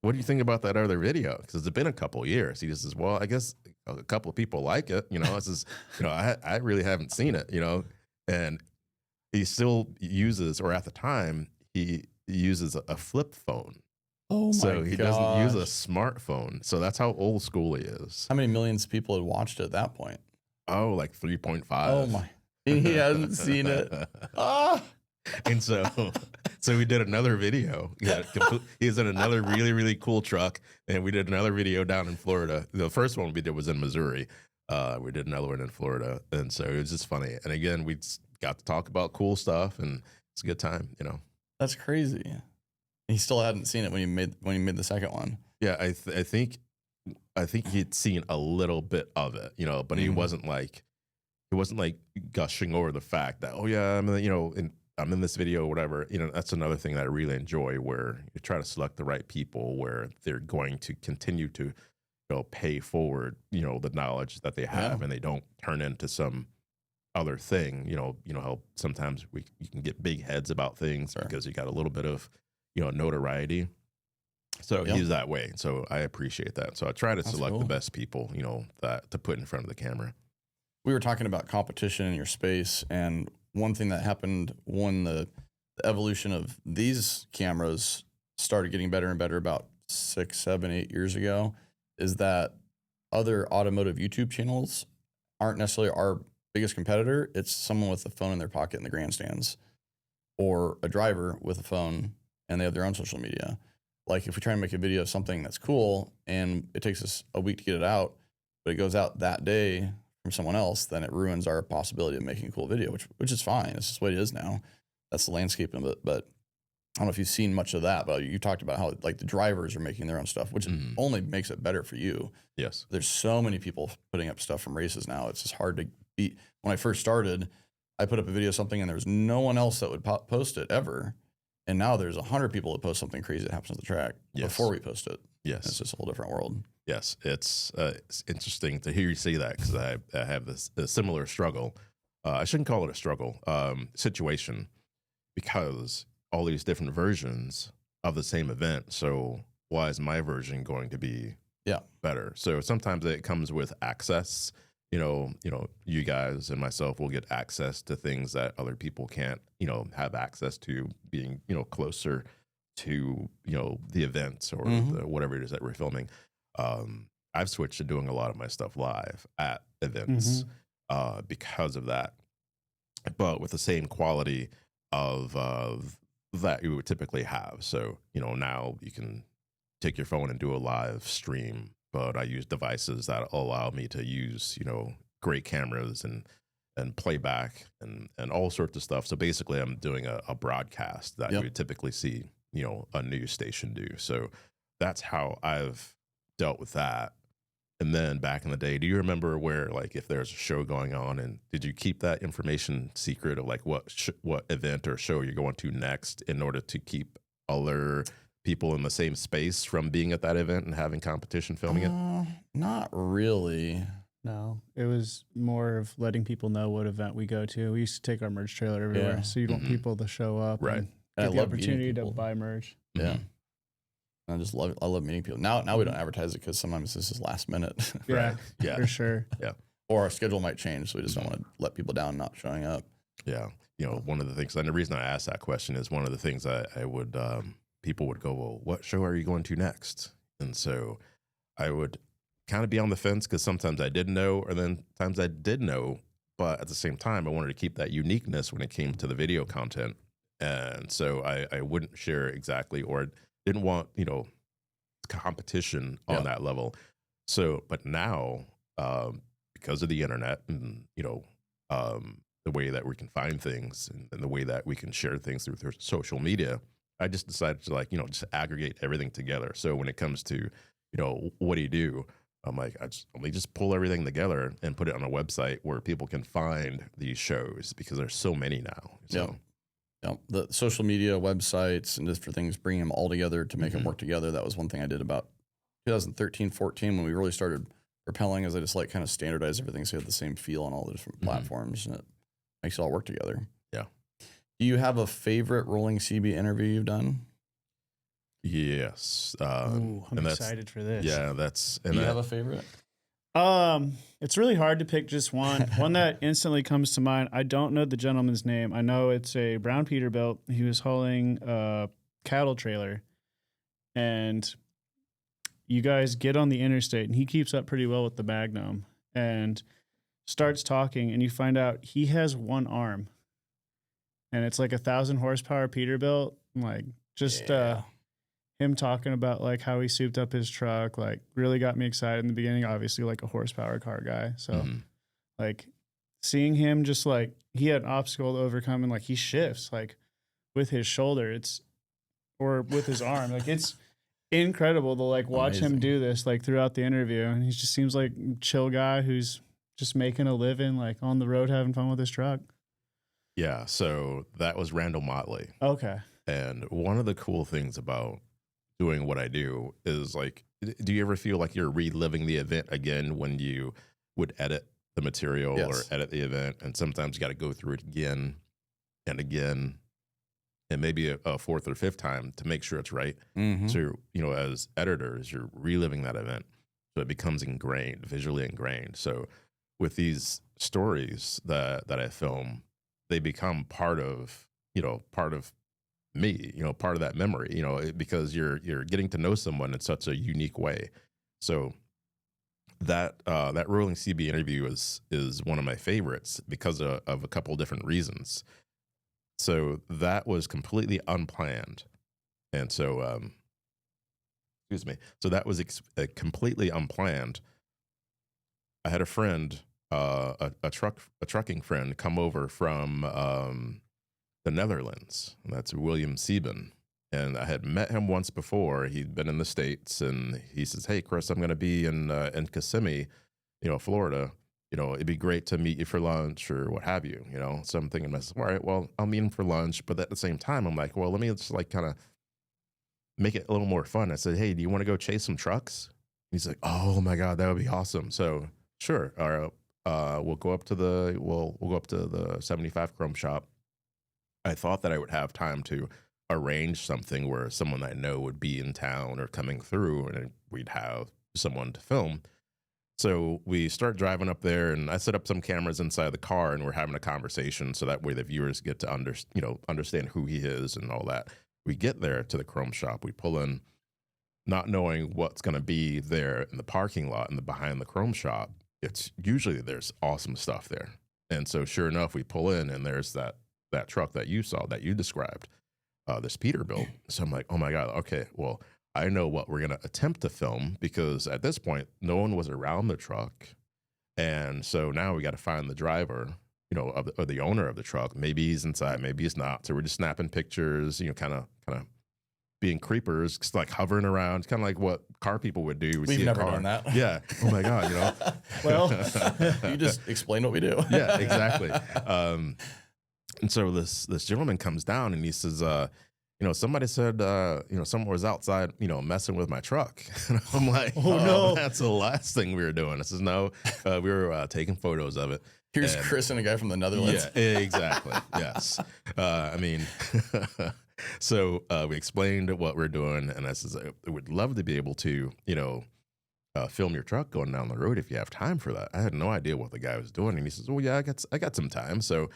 what do you think about that other video? Because it's been a couple years. He just says, well, I guess a couple of people like it. I says, I really haven't seen it, And he still uses, or at the time, he uses a flip phone. Oh my So he doesn't use a smartphone. So that's how old school he is. How many millions of people had watched it at that point? Oh, like 3.5. Oh my. He hasn't seen it. And so we did another video. He was in another really, really cool truck. And we did another video down in Florida. The first one we did was in Missouri. We did another one in Florida. And so it was just funny. And again, we got to talk about cool stuff, and it's a good time, That's crazy. He still hadn't seen it when he made the second one. Yeah, I think he'd seen a little bit of it, but he wasn't like gushing over the fact that, oh yeah, I'm in this video or whatever. That's another thing that I really enjoy, where you try to select the right people where they're going to continue to pay forward, the knowledge that they have, and they don't turn into some other thing. How sometimes you can get big heads about things because you got a little bit of notoriety. So he's that way. So I appreciate that. So I try to select the best people, that to put in front of the camera. We were talking about competition in your space, and one thing that happened when the evolution of these cameras started getting better and better about 6, 7, 8 years ago is that other automotive YouTube channels aren't necessarily our biggest competitor. It's someone with a phone in their pocket in the grandstands, or a driver with a phone and they have their own social media. Like if we try to make a video of something that's cool and it takes us a week to get it out, but it goes out that day from someone else, then it ruins our possibility of making a cool video, which is fine. It's just the way it is now. That's the landscape of it. But I don't know if you've seen much of that, but you talked about how like the drivers are making their own stuff, which only makes it better for you. Yes. There's so many people putting up stuff from races now. It's just hard to When I first started, I put up a video of something and there was no one else that would post it ever. And now there's 100 people that post something crazy that happens on the track before we post it. Yes. It's just a whole different world. Yes. It's interesting to hear you say that because I have a similar struggle. I shouldn't call it a struggle, situation, because all these different versions of the same event. So why is my version going to be better? So sometimes it comes with access. You guys and myself will get access to things that other people can't, have access to, being, closer to, the events or whatever it is that we're filming. I've switched to doing a lot of my stuff live at events because of that, but with the same quality of that you would typically have. So, now you can take your phone and do a live stream, but I use devices that allow me to use, great cameras and playback and all sorts of stuff. So basically I'm doing a broadcast that you would typically see, a news station do. So that's how I've dealt with that. And then back in the day, do you remember where, like, if there's a show going on, and did you keep that information secret of like what event or show you're going to next in order to keep other people in the same space from being at that event and having competition filming it? Not really. No, it was more of letting people know what event we go to. We used to take our merch trailer everywhere, so you want people to show up and get the opportunity to buy merch. Yeah. I just love it. I love meeting people. Now we don't advertise it because sometimes this is last minute. Yeah, for sure. Yeah. Or our schedule might change, so we just don't want to let people down not showing up. Yeah. One of the things, and the reason I asked that question is one of the things I would, people would go, well, what show are you going to next? And so I would kind of be on the fence because sometimes I didn't know, or then times I did know, but at the same time, I wanted to keep that uniqueness when it came to the video content. And so I wouldn't share exactly, or didn't want, competition on that level. So, but now, because of the internet and, the way that we can find things and the way that we can share things through social media, I just decided to just aggregate everything together. So when it comes to, what do you do? I'm like, let me just pull everything together and put it on a website where people can find these shows, because there's so many now. So. The social media, websites, and different things, bringing them all together to make them work together. That was one thing I did about 2013, 14, when we really started propelling, as I just kind of standardize everything so you have the same feel on all the different platforms, and it makes it all work together. Yeah. Do you have a favorite Rolling CB interview you've done? Yes. I'm excited for this. Yeah, that's. Do you have a favorite? It's really hard to pick just one. One that instantly comes to mind. I don't know the gentleman's name. I know it's a brown Peterbilt. He was hauling a cattle trailer, and you guys get on the interstate, and he keeps up pretty well with the Magnum and starts talking, and you find out he has one arm, and it's like 1,000 horsepower Peterbilt. Like him talking about like how he souped up his truck, like really got me excited in the beginning. Obviously, like a horsepower car guy. So like seeing him just like he had an obstacle to overcome, and like he shifts like with his shoulder, or with his arm. Like it's incredible to like watch him do this like throughout the interview. And he just seems like a chill guy who's just making a living, like on the road, having fun with his truck. Yeah. So that was Randall Motley. Okay. And one of the cool things about doing what I do is, like, do you ever feel like you're reliving the event again when you would edit the material or edit the event? And sometimes you got to go through it again and again, and maybe a fourth or fifth time to make sure it's right. So, as editors, you're reliving that event. So it becomes ingrained, visually ingrained. So with these stories that I film, they become part of me, part of that memory, because you're getting to know someone in such a unique way. So that Rolling CB interview is one of my favorites because of a couple of different reasons. So that was completely unplanned. And so, excuse me. So that was completely unplanned. I had a friend, a trucking friend, come over from the Netherlands. And that's William Sieben. And I had met him once before. He'd been in the States, and he says, "Hey, Chris, I'm going to be in Kissimmee, Florida, it'd be great to meet you for lunch or what have you, So I'm thinking to myself, all right, well, I'll meet him for lunch. But at the same time, I'm like, well, let me just like kind of make it a little more fun. I said, hey, do you want to go chase some trucks? He's like, oh my God, that would be awesome. So sure. All right. We'll go up to the 75 Chrome shop. I thought that I would have time to arrange something where someone I know would be in town or coming through, and we'd have someone to film. So we start driving up there, and I set up some cameras inside the car, and we're having a conversation so that way the viewers get to understand who he is and all that. We get there to the Chrome shop. We pull in, not knowing what's going to be there in the parking lot and behind the Chrome shop. It's usually there's awesome stuff there. And so sure enough, we pull in, and there's that truck that you saw, that you described, this Peterbilt. So I'm like, oh my God, okay, well, I know what we're going to attempt to film, because at this point, no one was around the truck. And so now we got to find the driver, or the owner of the truck. Maybe he's inside, maybe he's not. So we're just snapping pictures, kind of being creepers, just like hovering around, kind of like what car people would do. We've never done that. Yeah. Oh my God, Well, you just explain what we do. Yeah, exactly. And so this gentleman comes down and he says, somebody said, someone was outside, messing with my truck. And I'm like, oh no, that's the last thing we were doing. I says, no, we were taking photos of it. Here's Chris and a guy from the Netherlands. Yeah, exactly. Yes. So we explained what we're doing, and I says, I would love to be able to, film your truck going down the road if you have time for that. I had no idea what the guy was doing, and he says, well, yeah, I got some time. So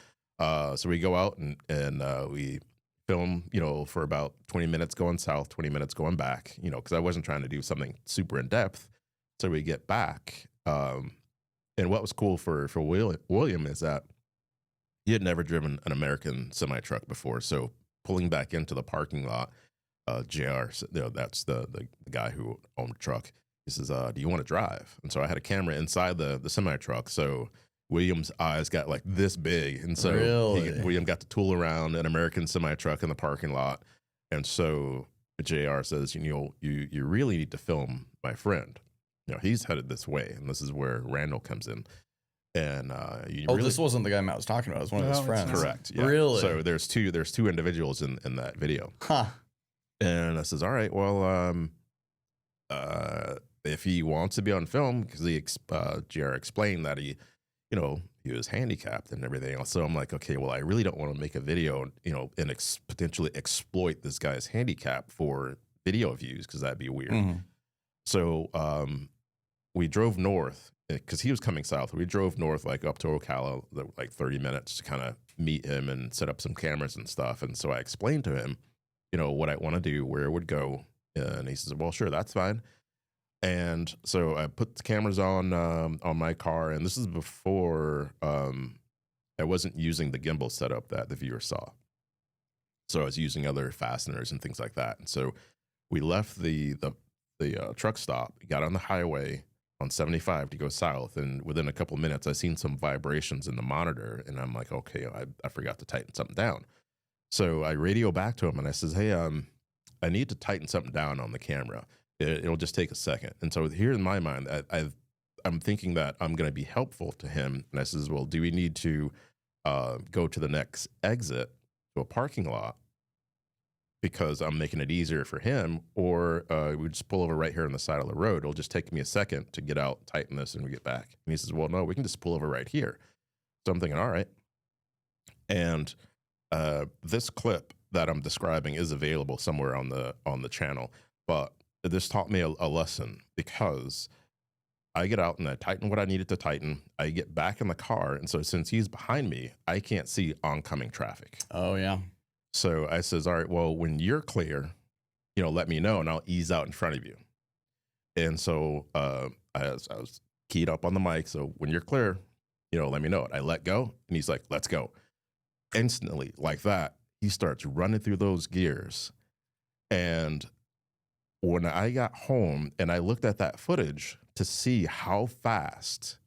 we go out and we film, for about 20 minutes going south, 20 minutes going back, because I wasn't trying to do something super in depth. So we get back. And what was cool for William is that he had never driven an American semi truck before. So pulling back into the parking lot, JR, that's the guy who owned the truck. He says, do you want to drive? And so I had a camera inside the semi truck. So William's eyes got like this big. And so William got to tool around an American semi truck in the parking lot. And so JR says, you really need to film my friend. He's headed this way. And this is where Randall comes in. And this wasn't the guy Matt was talking about. It was one of his friends. Correct. Yeah. Really? So there's two individuals in that video. Huh. And I says, all right, well, if he wants to be on film, because JR explained that he was handicapped and everything else. So I'm like, okay, well, I really don't want to make a video, and potentially exploit this guy's handicap for video views, because that'd be weird. Mm-hmm. So we drove north, because he was coming south. We drove north, like up to Ocala, like 30 minutes to kind of meet him and set up some cameras and stuff. And so I explained to him, what I want to do, where it would go. And he says, well, sure, that's fine. And so I put the cameras on my car, and this is before I wasn't using the gimbal setup that the viewer saw. So I was using other fasteners and things like that. And so we left the truck stop, got on the highway on 75 to go south, and within a couple of minutes, I seen some vibrations in the monitor, and I'm like, okay, I forgot to tighten something down. So I radio back to him, and I says, hey, I need to tighten something down on the camera. It'll just take a second. And so here in my mind, I'm thinking that I'm going to be helpful to him. And I says, well, do we need to go to the next exit to a parking lot because I'm making it easier for him? Or we just pull over right here on the side of the road. It'll just take me a second to get out, tighten this, and we get back. And he says, well, no, we can just pull over right here. So I'm thinking, all right. And this clip that I'm describing is available somewhere on the channel. But this taught me a lesson, because I get out and I tighten what I needed to tighten. I get back in the car. And so since he's behind me, I can't see oncoming traffic. Oh, yeah. So I says, all right, well, when you're clear, let me know and I'll ease out in front of you. And so I was keyed up on the mic. So when you're clear, let me know. I let go, and he's like, let's go. Instantly, like that, he starts running through those gears. And when I got home and I looked at that footage to see how fast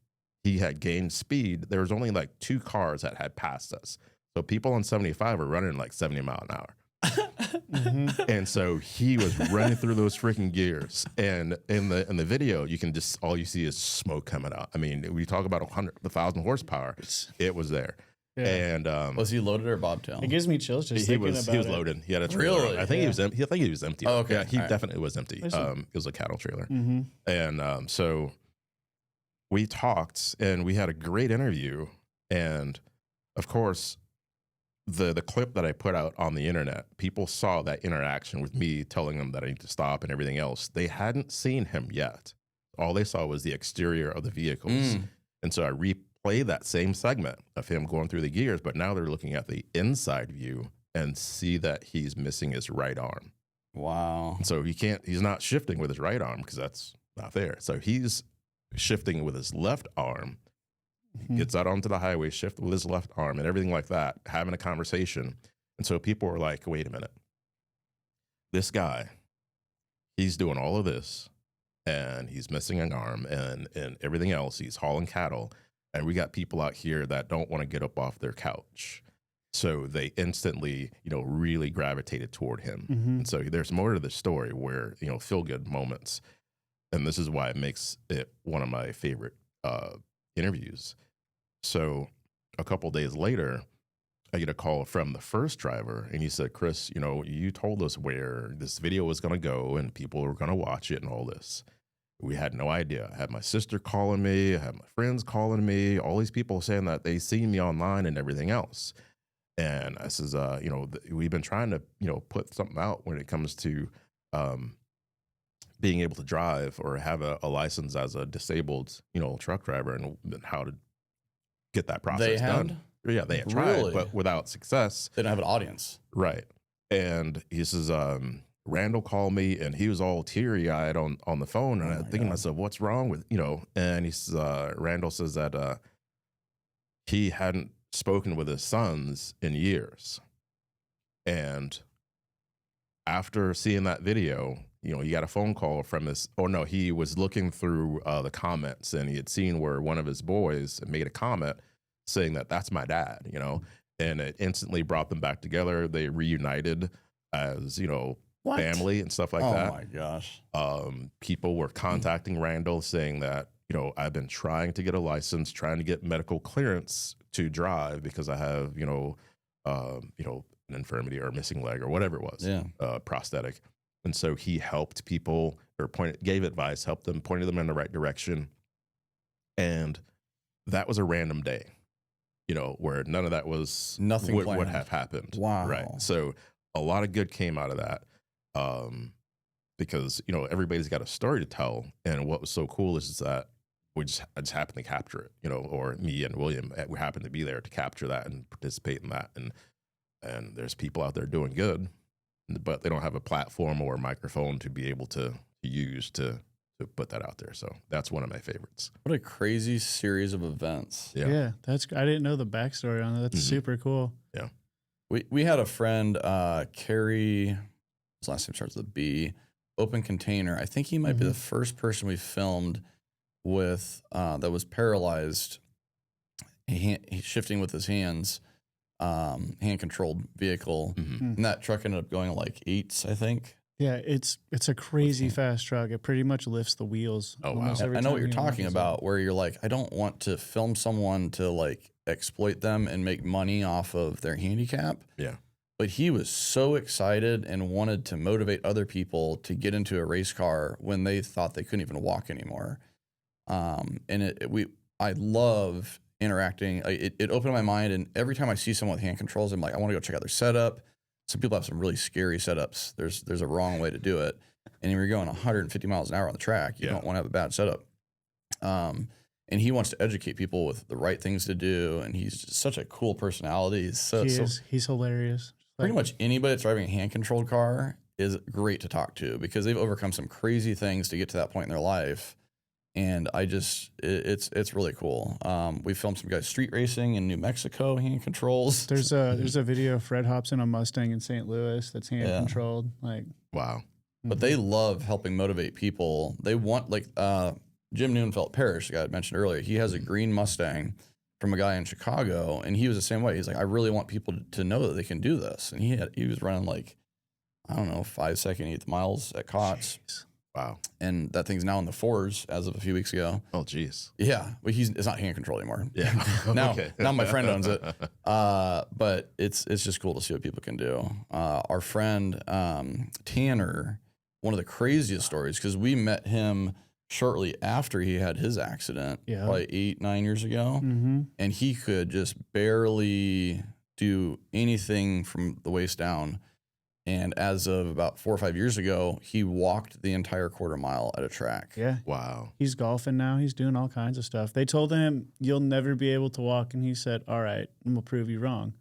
he had gained speed, there was only like 2 cars that had passed us. So people on 75 were running like 70 miles an hour. And so he was running through those freaking gears. And in the video, you can just, all you see is smoke coming out. I mean, we talk about 1,000 horsepower. It was there. Yeah. And Was he loaded or bobtail? It gives me chills just he thinking was about it. loaded. He had a trailer. Really? I think he was empty. I think he was empty. Oh, okay. Yeah, he All right. definitely was empty. I see. It was a cattle trailer. Mm-hmm. And so we talked and we had a great interview. And of course, the clip that I put out on the internet, people saw that interaction with me telling them that I need to stop and everything else. They hadn't seen him yet. All they saw was the exterior of the vehicles. And so I replayed that same segment of him going through the gears, but now they're looking at the inside view and see that he's missing his right arm. Wow. And so he's not shifting with his right arm because that's not there. So he's shifting with his left arm, gets out onto the highway, shift with his left arm and everything like that, having a conversation. And so people were like, wait a minute. This guy, he's doing all of this and he's missing an arm and everything else. He's hauling cattle. And we got people out here that don't want to get up off their couch. So they instantly, really gravitated toward him. And so there's more to the story where, feel good moments. And this is why it makes it one of my favorite interviews. So a couple days later, I get a call from the first driver and he said, Chris, you told us where this video was going to go and people were going to watch it and all this. We had no idea. I had my sister calling me, I had my friends calling me, all these people saying that they seen me online and everything else. And I says, we've been trying to, put something out when it comes to being able to drive or have a license as a disabled, truck driver and how to get that process done. Yeah, they had tried, but without success. They didn't have an audience. Right. And he says, Randall called me and he was all teary-eyed on the phone. And I'm thinking to myself, what's wrong with, and he says, Randall says that he hadn't spoken with his sons in years. And after seeing that video, he got a phone call from he was looking through the comments and he had seen where one of his boys made a comment saying that that's my dad, and it instantly brought them back together. They reunited as, family and stuff like that. Oh my gosh. People were contacting Randall saying that, I've been trying to get a license, trying to get medical clearance to drive because I have, an infirmity or a missing leg or whatever it was, prosthetic. And so he helped people or gave advice, helped them, pointed them in the right direction. And that was a random day, where none of that was nothing would have happened. Wow. Right. So a lot of good came out of that. Because, everybody's got a story to tell. And what was so cool is that I just happened to capture it, or me and William, we happened to be there to capture that and participate in that. And there's people out there doing good, but they don't have a platform or a microphone to be able to use to put that out there. So that's one of my favorites. What a crazy series of events. Yeah, I didn't know the backstory on it. That's super cool. Yeah. We had a friend, Carrie, his last name starts with a B, Open Container. I think he might be the first person we filmed with that was paralyzed, he's shifting with his hands, hand-controlled vehicle. And that truck ended up going like 8s, I think. Yeah, it's a crazy fast truck. It pretty much lifts the wheels. Oh, wow. I know what you're talking about, where you're like, I don't want to film someone to like exploit them and make money off of their handicap. Yeah. But he was so excited and wanted to motivate other people to get into a race car when they thought they couldn't even walk anymore. And I love interacting. It opened my mind, and every time I see someone with hand controls, I'm like, I want to go check out their setup. Some people have some really scary setups. There's a wrong way to do it. And if you're going 150 miles an hour on the track, you don't want to have a bad setup. And he wants to educate people with the right things to do. And he's just such a cool personality. He's hilarious. Pretty much anybody that's driving a hand-controlled car is great to talk to because they've overcome some crazy things to get to that point in their life. And it's really cool. We filmed some guys street racing in New Mexico, hand controls. There's a video of Fred hops in a Mustang in St. Louis that's hand controlled. Like, wow. But they love helping motivate people. They want, like, Jim Newenfeld Parrish, the guy I mentioned earlier, he has a green Mustang from a guy in Chicago, and he was the same way. He's like, I really want people to know that they can do this. And he was running like, I don't know, 5-second 1/8 miles at Cots. Jeez. Wow. And that thing's now in the 4s as of a few weeks ago. Oh, geez. Yeah, but it's not hand control anymore. Yeah. now, Okay. now my friend owns it. But it's just cool to see what people can do. Our friend Tanner, one of the craziest stories, because we met him shortly after he had his accident, Yeah. probably 8-9 years ago, Mm-hmm. and he could just barely do anything from the waist down. And as of about 4 or 5 years ago, he walked the entire 1/4 mile at a track. Yeah. Wow. He's golfing now. He's doing all kinds of stuff. They told him, you'll never be able to walk. And he said, all right, and we'll prove you wrong.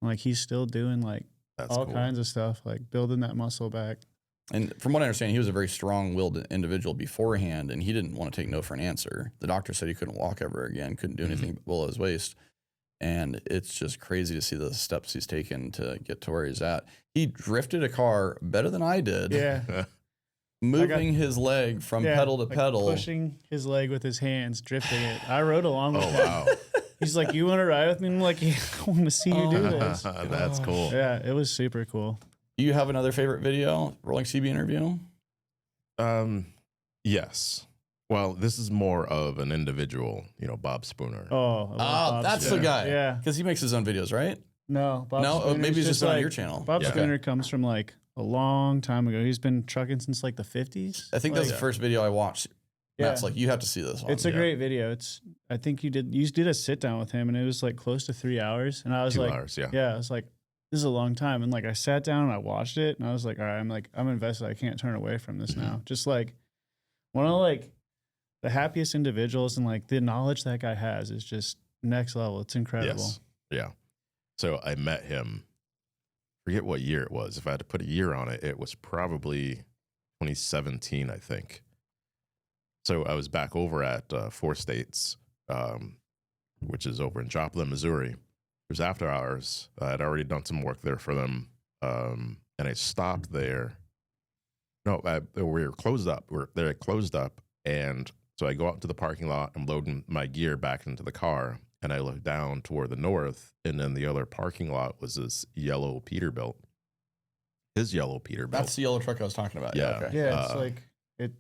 And like, he's still doing like That's all cool. kinds of stuff, like building that muscle back. And from what I understand, he was a very strong-willed individual beforehand, and he didn't want to take no for an answer. The doctor said he couldn't walk ever again, couldn't do anything below his waist. And it's just crazy to see the steps he's taken to get to where he's at. He drifted a car better than I did. Yeah. Moving his leg from pedal to like pedal. pushing his leg with his hands, drifting it. I rode along with Oh, him. wow. He's like, you want to ride with me? I'm like, yeah, I want to see you do this. That's cool. Yeah, it was super cool. Do you have another favorite video, Rolling CB interview? Yes. Well, this is more of an individual, Bob Spooner. Oh, I love Bob That's Spooner. the guy. Yeah. Because he makes his own videos, right? No, Bob No? Oh, Spooner's maybe he's just on like, your channel. Bob Yeah. Spooner comes from like a long time ago. He's been trucking since like the 50s. I think that's the first video I watched. Matt's like, you have to see this one. It's a great video. I think you did a sit down with him and it was like close to 3 hours. And I was 2 like, hours, yeah. I was like, this is a long time. And like, I sat down and I watched it and I was like, all right, I'm invested. I can't turn away from this now. Just like one of like the happiest individuals, and like the knowledge that guy has is just next level. It's incredible. Yes. Yeah. So I met him, forget what year it was. If I had to put a year on it, it was probably 2017, I think. So I was back over at Four States, which is over in Joplin, Missouri. It was after hours. I had already done some work there for them. And I stopped there. No, we were closed up. They had closed up. And so I go out into the parking lot. I'm loading my gear back into the car. And I look down toward the north. And then the other parking lot was this yellow Peterbilt. His yellow Peterbilt. That's the yellow truck I was talking about. Yeah. Okay. Yeah, it's like it.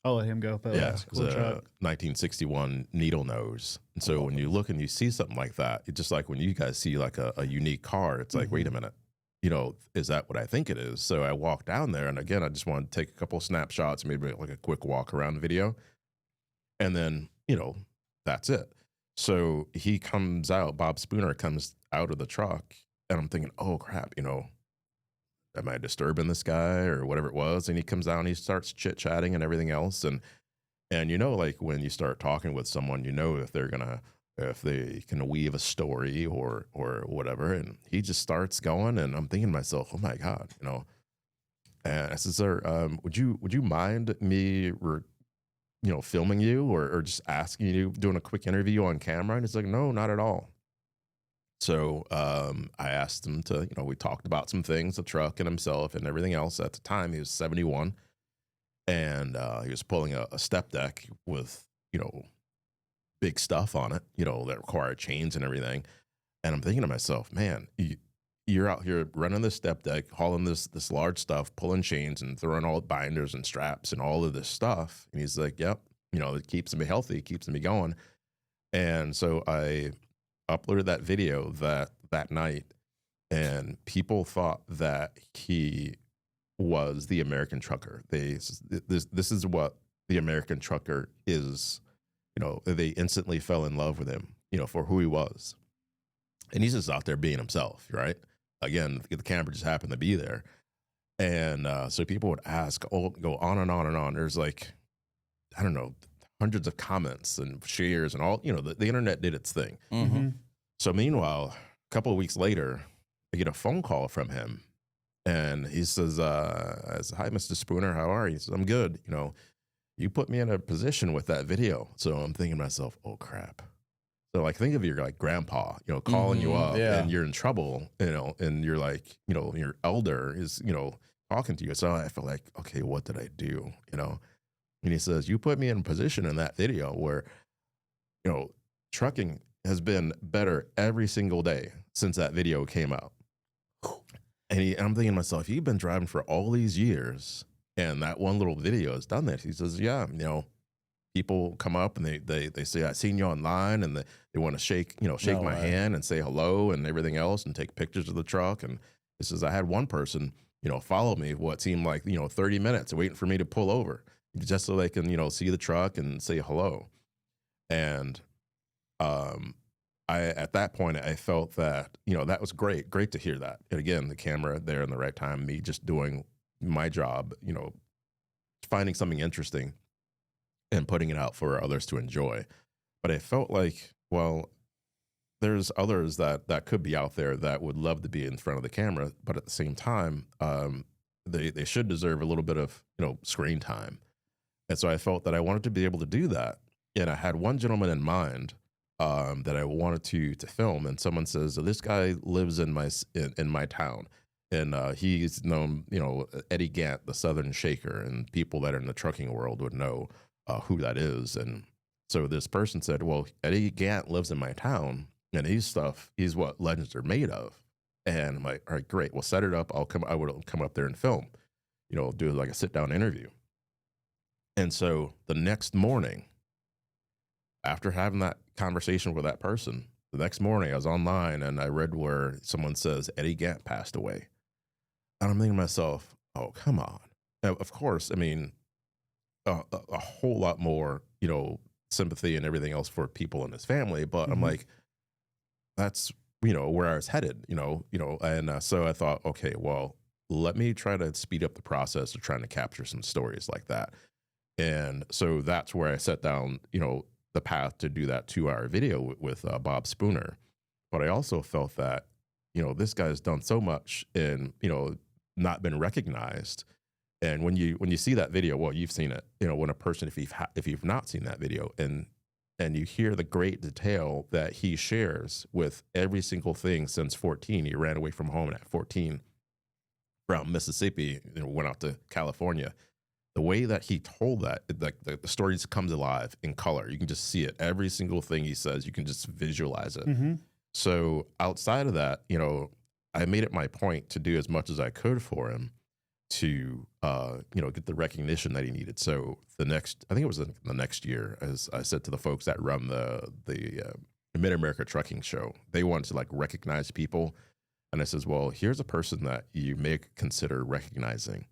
I'll let him go, but Yeah, it's a it was cool a truck. 1961 needle nose. And so when you look and you see something like that, it's just like when you guys see like a unique car, it's like, wait a minute, is that what I think it is? So I walked down there, and again, I just wanted to take a couple of snapshots, maybe like a quick walk around video. And then, that's it. So he comes out, Bob Spooner comes out of the truck, and I'm thinking, oh crap, am I disturbing this guy or whatever it was? And he comes out and he starts chit chatting and everything else. And like when you start talking with someone, if they can weave a story or whatever. And he just starts going, and I'm thinking to myself, oh my God, and I said, sir, would you mind me, filming you or just asking you, doing a quick interview on camera? And he's like, no, not at all. So I asked him to, we talked about some things, the truck and himself and everything else. At the time, he was 71, and he was pulling a step deck with, big stuff on it, that required chains and everything. And I'm thinking to myself, man, you're out here running this step deck, hauling this large stuff, pulling chains and throwing all binders and straps and all of this stuff. And he's like, yep, it keeps me healthy, it keeps me going. And so I uploaded that video that night, and people thought that he was the American trucker. This is what the American trucker is. They instantly fell in love with him, for who he was. And he's just out there being himself, right? Again, the camera just happened to be there. And so people would ask, go on and on and on. There's like, I don't know, hundreds of comments and shares and all, the internet did its thing. Mm-hmm. So meanwhile, a couple of weeks later, I get a phone call from him, and he says, hi, Mr. Spooner, how are you? He says, I'm good. You put me in a position with that video. So I'm thinking to myself, oh crap. So like, think of your like grandpa, calling you up and you're in trouble, and you're like, your elder is, talking to you. So I feel like, okay, what did I do? And he says, you put me in a position in that video where, trucking has been better every single day since that video came out. And I'm thinking to myself, you've been driving for all these years, and that one little video has done this. He says, yeah, you know, people come up and they say, I seen you online, and they want to shake No my way. hand and say hello and everything else and take pictures of the truck. And he says, I had one person, follow me what seemed like, 30 minutes waiting for me to pull over just so they can, see the truck and say hello. And at that point, I felt that, that was great to hear that. And again, the camera there in the right time, me just doing my job, finding something interesting and putting it out for others to enjoy. But I felt like, well, there's others that could be out there that would love to be in front of the camera, but at the same time, they should deserve a little bit of, screen time. And so I felt that I wanted to be able to do that. And I had one gentleman in mind that I wanted to film, and someone says, this guy lives in my town, and he's known, Eddie Gant, the Southern Shaker, and people that are in the trucking world would know who that is. And so this person said, well, Eddie Gant lives in my town, and he's what legends are made of. And I'm like, all right, great, we'll set it up. I would come up there and film, do like a sit down interview. And so the next morning, after having that conversation with that person, the next morning I was online and I read where someone says Eddie Gant passed away. And I'm thinking to myself, oh, come on. Now, of course, I mean, a whole lot more, sympathy and everything else for people in his family. But I'm like, that's, where I was headed, and so I thought, okay, well, let me try to speed up the process of trying to capture some stories like that. And so that's where I set down, the path to do that 2-hour video with Bob Spooner. But I also felt that, this guy's done so much and, not been recognized. And when you see that video, well, you've seen it, when a person, if you've not seen that video and you hear the great detail that he shares with every single thing since 14, he ran away from home at 14 from Mississippi and went out to California. The way that he told that, like the story just comes alive in color. You can just see it. Every single thing he says, you can just visualize it. So outside of that, I made it my point to do as much as I could for him to, get the recognition that he needed. So I think it was the next year, as I said to the folks that run the Mid-America Trucking Show, they wanted to like recognize people. And I says, well, here's a person that you may consider recognizing.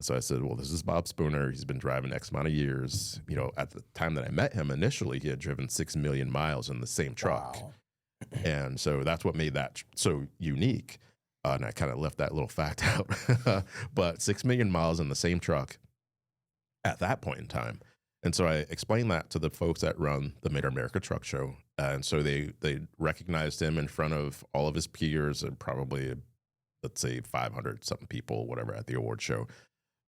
So I said, well, this is Bob Spooner. He's been driving X amount of years. At the time that I met him initially, he had driven 6 million miles in the same truck. Wow. And so that's what made that so unique. And I kind of left that little fact out. But 6 million miles in the same truck at that point in time. And so I explained that to the folks that run the Mid-America Truck Show. And so they recognized him in front of all of his peers and probably, let's say, 500-something people, whatever, at the award show.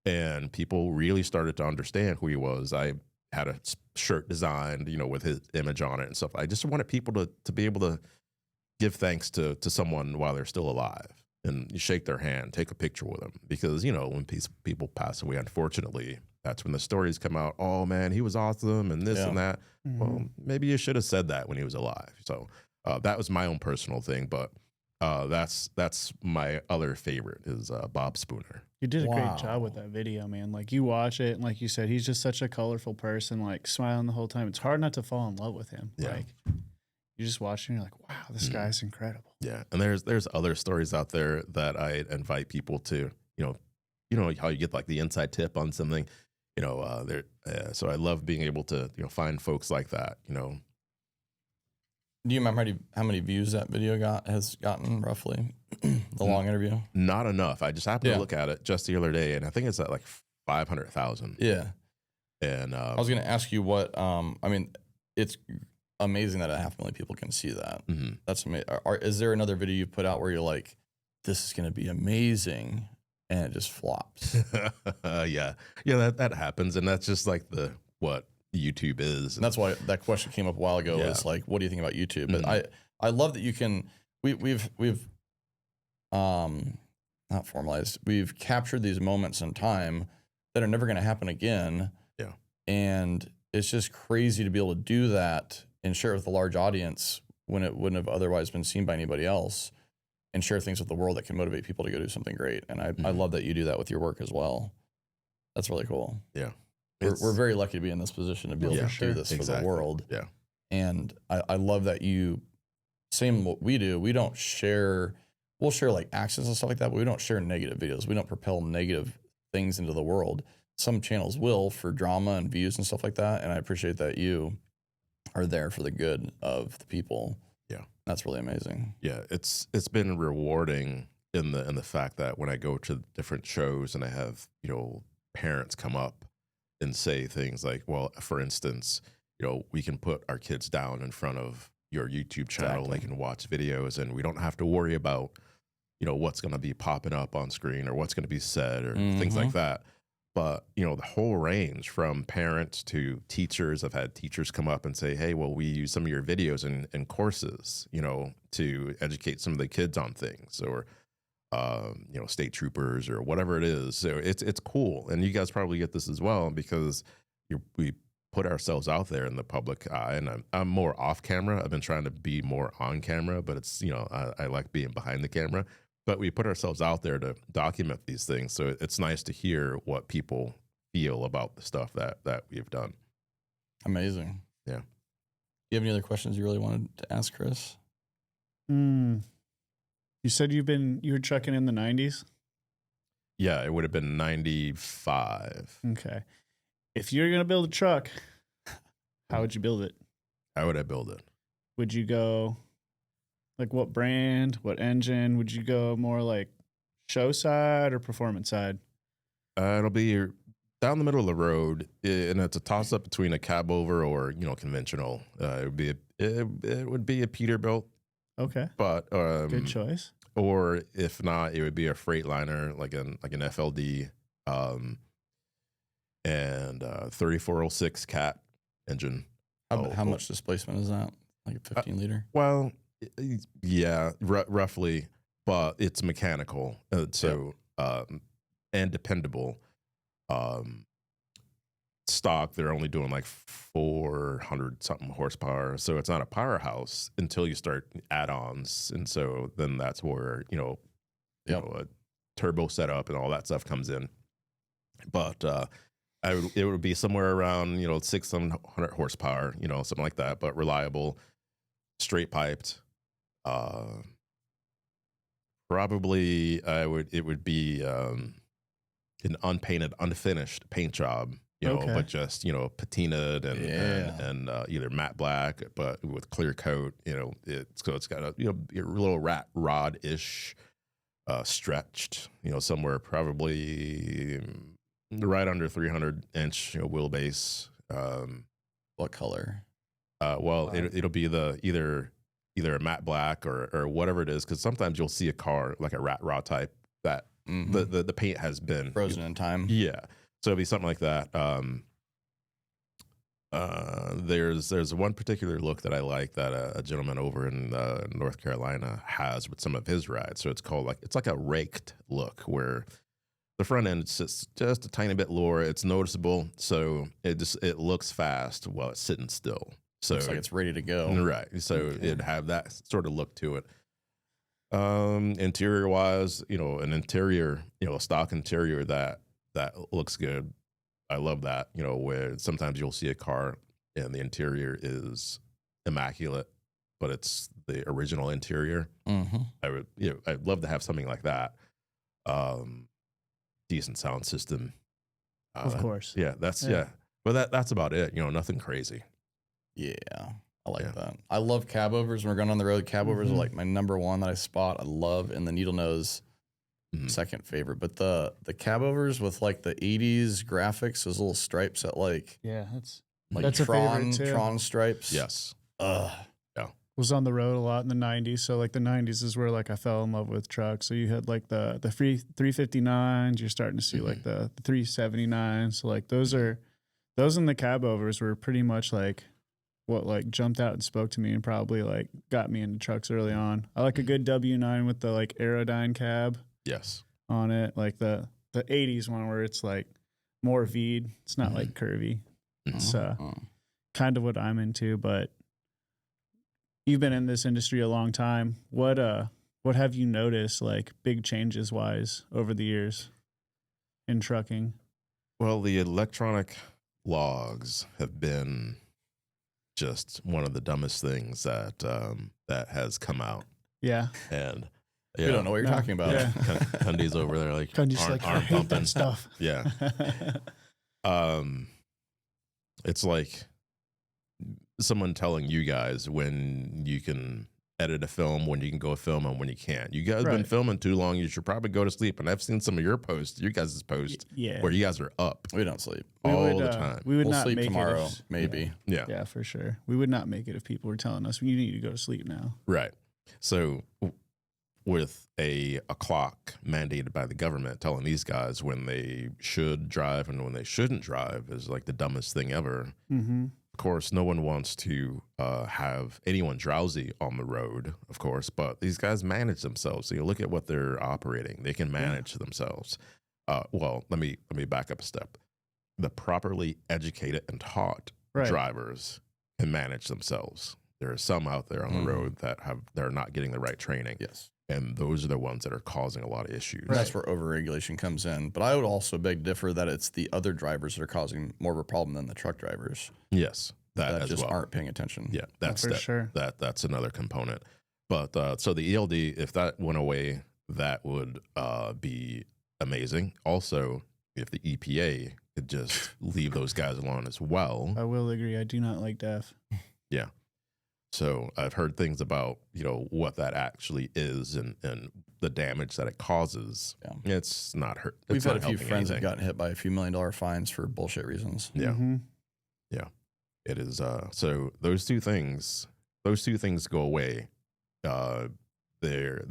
And people really started to understand who he was. I had a shirt designed, with his image on it and stuff. I just wanted people to be able to give thanks to someone while they're still alive. And you shake their hand, take a picture with them. Because, when people pass away, unfortunately, that's when the stories come out. Oh, man, he was awesome and this and that. Well, maybe you should have said that when he was alive. So that was my own personal thing. But that's my other favorite is Bob Spooner. You did a great job with that video, man. Like, you watch it, and like you said, he's just such a colorful person, like smiling the whole time. It's hard not to fall in love with him. Yeah. Like, you just watch it and you're like, wow, this guy's incredible. Yeah. And there's other stories out there that I invite people to, how you get like the inside tip on something, so I love being able to, find folks like that, Do you remember how many views that video has gotten roughly? The long interview? Not enough. I just happened to look at it just the other day, and I think it's at like 500,000. Yeah. And I was going to ask you what, it's amazing that 500,000 people can see that. That's amazing. Is there another video you put out where you're like, this is going to be amazing, and it just flops? Yeah, that happens, and that's just like what YouTube is. And that's why that question came up a while ago. Is like, what do you think about YouTube? But I love that you can. We've not formalized. We've captured these moments in time that are never going to happen again. Yeah, and it's just crazy to be able to do that and share it with a large audience when it wouldn't have otherwise been seen by anybody else, and share things with the world that can motivate people to go do something great. And I love that you do that with your work as well. That's really cool. Yeah. We're very lucky to be in this position to be able to do this for the world. Yeah. And I love that you, same what we do, we don't share, we'll share like accidents and stuff like that, but we don't share negative videos. We don't propel negative things into the world. Some channels will for drama and views and stuff like that. And I appreciate that you are there for the good of the people. Yeah. That's really amazing. Yeah. It's been rewarding in the fact that when I go to different shows and I have, you know, parents come up and say things like, well, for instance, you know, we can put our kids down in front of your YouTube channel and they can watch videos and we don't have to worry about, you know, what's going to be popping up on screen or what's going to be said or things like that. But, you know, the whole range from parents to teachers. I've had teachers come up and say, hey, well, we use some of your videos in courses, you know, to educate some of the kids on things or, you know, state troopers or whatever it is. So it's cool. And you guys probably get this as well because we put ourselves out there in the public eye, and I'm more off camera. I've been trying to be more on camera, but it's, you know, I like being behind the camera, but we put ourselves out there to document these things. So it's nice to hear what people feel about the stuff that we've done. Amazing. Yeah. Do you have any other questions you really wanted to ask Chris? You said you were trucking in the 90s? Yeah, it would have been 95. Okay. If you're going to build a truck, how would you build it? How would I build it? Would you go, like, what brand, what engine? Would you go more like show side or performance side? It'll be down the middle of the road, and it's a toss up between a cab over or, you know, conventional. It would be a Peterbilt. Okay. But Good choice. Or if not, it would be a Freightliner, like an FLD, and 3406 cat engine. How much displacement is that? Like a 15 liter? Well, yeah, roughly, but it's mechanical, so and dependable. Stock, they're only doing like 400 something horsepower, so it's not a powerhouse until you start add-ons, and so then that's where you know a turbo setup and all that stuff comes in. But it would be somewhere around 600 horsepower, something like that, but reliable, straight piped. Probably it would be an unpainted, unfinished paint job. But just patinaed and either matte black, but with clear coat. It's got a little rat rod ish stretched. Somewhere probably right under 300-inch wheelbase. What color? It'll be either a matte black or whatever it is, because sometimes you'll see a car like a rat rod type that the paint has been frozen in time. Yeah. So it'd be something like that. There's one particular look that I like that a gentleman over in North Carolina has with some of his rides. So it's like a raked look where the front end sits just a tiny bit lower. It's noticeable, so it looks fast while it's sitting still. So looks like it's ready to go. Right. So it'd have that sort of look to it. Interior wise, a stock interior that looks good. I love that, where sometimes you'll see a car and the interior is immaculate, but it's the original interior. I'd love to have something like that. Decent sound system. Of course. Yeah, but that's about it. Nothing crazy. Yeah. I like that. I love cab overs. When we're going on the road, cab overs are like my number one that I spot. I love, and the needle nose. Second favorite, but the cab overs with like the 80s graphics, those little stripes that that's Tron stripes. Yes. Was on the road a lot in the 90s. So like the 90s is where like I fell in love with trucks. So you had like the free 359s, you're starting to see like the 379s. So like those and the cab overs were pretty much like what like jumped out and spoke to me and probably like got me into trucks early on. I like a good W9 with the like Aerodyne cab. Yes. On it, like the 80s one where it's like more V'd. It's not like curvy. It's kind of what I'm into, but You've been in this industry a long time. What have you noticed, like big changes wise, over the years in trucking? Well, the electronic logs have been just one of the dumbest things that that has come out. Yeah. And We don't know what you're No. talking about. Yeah. Cundy's over there like Just arm, like, I arm hate pumping. that stuff. Yeah. It's like someone telling you guys when you can edit a film, when you can go film, and when you can't. You guys been Right. filming too long. You should probably go to sleep. And I've seen some of your posts, you guys' posts, Yeah. where you guys are up We don't sleep. all the time. We would We'll not sleep make tomorrow, it if, maybe. Yeah. Yeah, for sure. We would not make it if people were telling us you need to go to sleep now. Right. So with a clock mandated by the government telling these guys when they should drive and when they shouldn't drive is like the dumbest thing ever. Mm-hmm. Of course, no one wants to have anyone drowsy on the road, of course, but these guys manage themselves. So you look at what they're operating; they can manage themselves. Well, let me back up a step. The properly educated and taught Right. drivers can manage themselves. There are some out there on the road that are not getting the right training, Yes. and those are the ones that are causing a lot of issues. That's where overregulation comes in. But I would also beg to differ that it's the other drivers that are causing more of a problem than the truck drivers Yes, that as just well. aren't paying attention. Yeah, that's for sure. That's another component. But so the ELD, if that went away, that would be amazing. Also, if the EPA could just leave those guys alone as well. I will agree. I do not like DEF. Yeah. So I've heard things about, what that actually is and the damage that it causes. Yeah. It's not hurt. We've it's had a not few helping friends that anything. gotten hit by a few $1 million fines for bullshit reasons. Yeah. Mhm. It is so those two things go away. There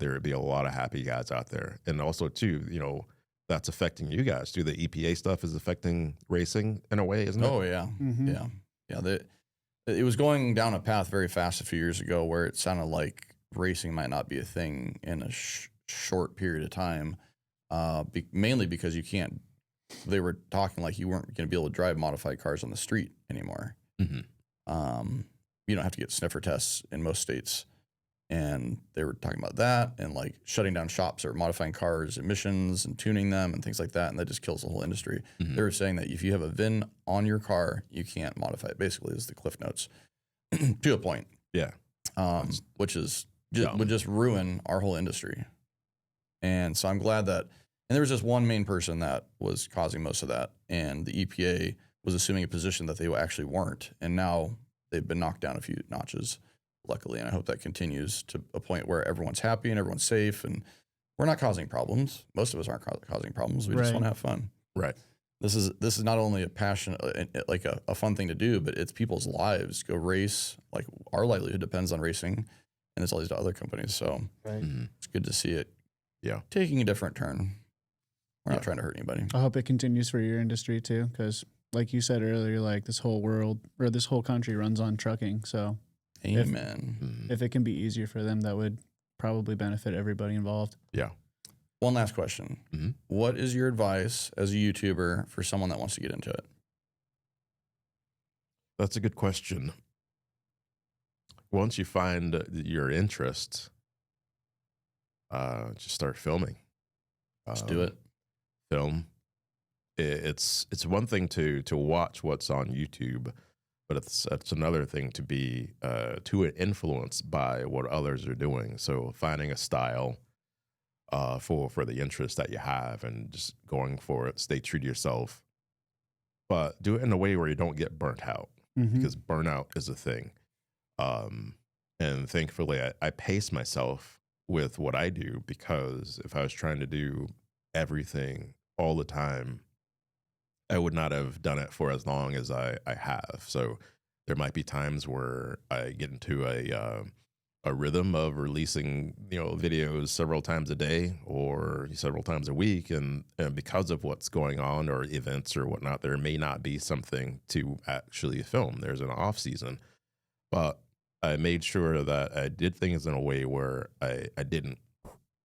would be a lot of happy guys out there. And also too, that's affecting you guys too. The EPA stuff is affecting racing in a way, isn't it? Oh, yeah. Mhm. Yeah. Yeah. It was going down a path very fast a few years ago where it sounded like racing might not be a thing in a short period of time, mainly because they were talking like you weren't going to be able to drive modified cars on the street anymore. Mhm. You don't have to get sniffer tests in most states. And they were talking about that and like shutting down shops or modifying cars, emissions and tuning them and things like that. And that just kills the whole industry. Mhm. They were saying that if you have a VIN on your car, you can't modify it. Basically, is the cliff notes to a point. Yeah. Which is dumb. would just ruin our whole industry. And so I'm glad that, and there was just one main person that was causing most of that, and the EPA was assuming a position that they actually weren't, and now they've been knocked down a few notches, luckily, and I hope that continues to a point where everyone's happy and everyone's safe, and we're not causing problems. Most of us aren't causing problems. We just Right. want to have fun. Right. This is not only a passion, like a fun thing to do, but it's people's lives. Go race. Like our livelihood depends on racing, and there's all these other companies. So Right. Mhm. it's good to see it. Yeah. Taking a different turn. We're Yeah. not trying to hurt anybody. I hope it continues for your industry too, because like you said earlier, like this whole world or this whole country runs on trucking. So Amen. Mhm. if it can be easier for them, that would probably benefit everybody involved. Yeah. One last question. Mhm. What is your advice as a YouTuber for someone that wants to get into it? That's a good question. Once you find your interest, just start filming. Just do it. Film. It's one thing to watch what's on YouTube, but it's another thing to be too influenced by what others are doing. So finding a style for the interest that you have and just going for it. Stay true to yourself, but do it in a way where you don't get burnt out. Mhm. Because burnout is a thing. And thankfully, I pace myself with what I do, because if I was trying to do everything all the time, I would not have done it for as long as I have. So there might be times where I get into a rhythm of releasing videos several times a day or several times a week, and because of what's going on or events or whatnot, there may not be something to actually film. There's an off season, but I made sure that I did things in a way where I didn't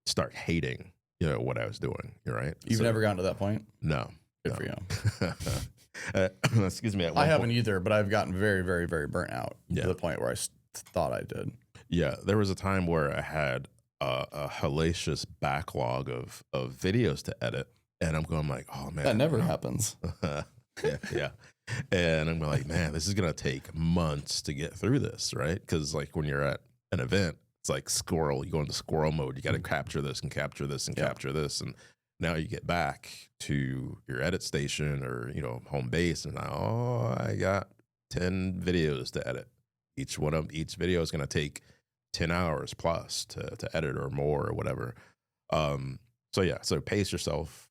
start hating what I was doing. You're right. You've never gotten to that point? No. Good for you. Excuse me. At I one haven't point, either, but I've gotten very, very, very burnt out Yeah. to the point where I thought I did. Yeah, there was a time where I had a hellacious backlog of videos to edit, and I'm going like, oh man, That never happens. yeah. And I'm like, man, this is gonna take months to get through this, right? Because like when you're at an event, it's like squirrel. You go into squirrel mode. You got to capture this and capture this and capture this, and now you get back to your edit station or home base, and now I got 10 videos to edit. Each video is gonna take 10 hours plus to edit or more or whatever. So pace yourself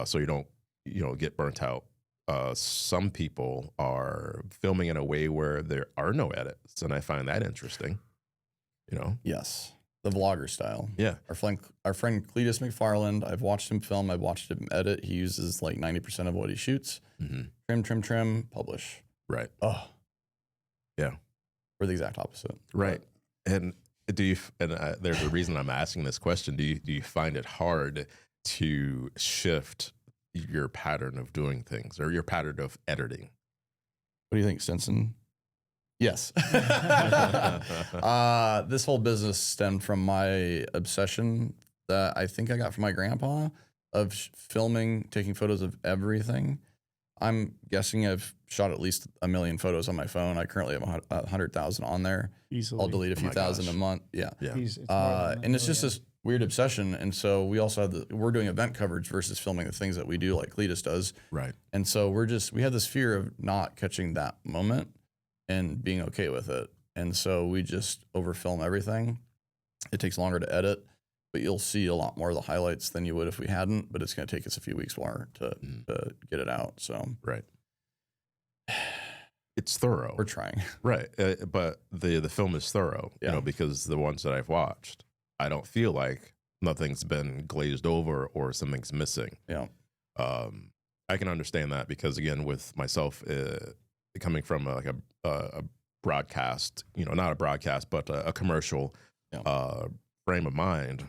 so you don't get burnt out. Some people are filming in a way where there are no edits, and I find that interesting. Yes, the vlogger style. Yeah. Our friend Cletus McFarland, I've watched him film. I've watched him edit. He uses like 90% of what he shoots. Trim, publish. Right. Oh, yeah. We're the exact opposite. Right. And there's a reason I'm asking this question. Do you find it hard to shift your pattern of doing things or your pattern of editing? What do you think, Stinson? Yes. This whole business stemmed from my obsession that I think I got from my grandpa of filming, taking photos of everything. I'm guessing I've shot at least 1 million photos on my phone. I currently have 100,000 on there. Easily. I'll delete a few thousand a month. Yeah. It's And it's just this weird obsession. And so we also have we're doing event coverage versus filming the things that we do like Cletus does. Right. And so we have this fear of not catching that moment and being okay with it. And so we just overfilm everything. It takes longer to edit, but you'll see a lot more of the highlights than you would if we hadn't, but it's going to take us a few weeks more to get it out. So right. It's thorough. We're trying. Right. But the film is thorough, because the ones that I've watched, I don't feel like nothing's been glazed over or something's missing. Yeah. I can understand that because again, with myself coming from a broadcast, not a broadcast, but a commercial frame of mind,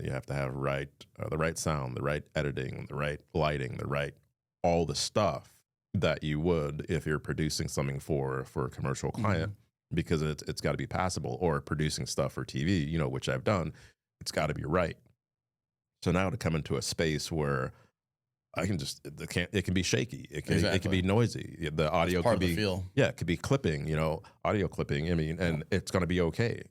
you have to have the right sound, the right editing, the right lighting, all the stuff that you would if you're producing something for a commercial client, because it's got to be passable, or producing stuff for TV, which I've done. It's got to be right. So now to come into a space where I can it can be shaky. It can be noisy. The audio can be feel. Yeah, it could be clipping, audio clipping. I mean, and it's going to be okay,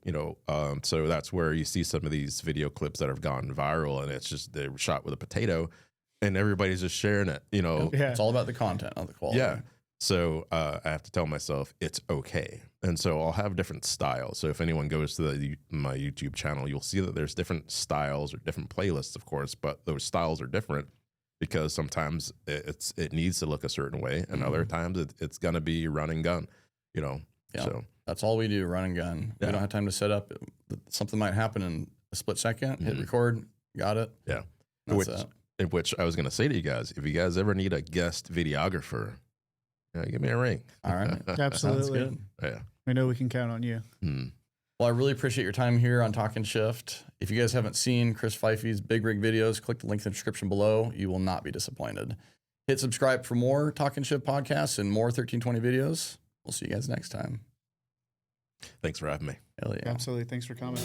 So that's where you see some of these video clips that have gone viral, and it's just they're shot with a potato, and everybody's just sharing it. Yeah. It's all about the content, not the quality. Yeah. So I have to tell myself it's okay, and so I'll have different styles. So if anyone goes to my YouTube channel, you'll see that there's different styles or different playlists, of course, but those styles are different. Because sometimes it needs to look a certain way, and other times it's gonna be run and gun, Yeah. So that's all we do, run and gun. We don't have time to set up. Something might happen in a split second. Hit record, got it. Yeah. That's it. Which I was gonna say to you guys, if you guys ever need a guest videographer, give me a ring. All right. Absolutely. Sounds good. Yeah. We know we can count on you. Well, I really appreciate your time here on Talkin Shift. If you guys haven't seen Chris Fiffie's Big Rig videos, click the link in the description below. You will not be disappointed. Hit subscribe for more Talkin Shift podcasts and more 1320 videos. We'll see you guys next time. Thanks for having me. Hell yeah. Absolutely. Thanks for coming.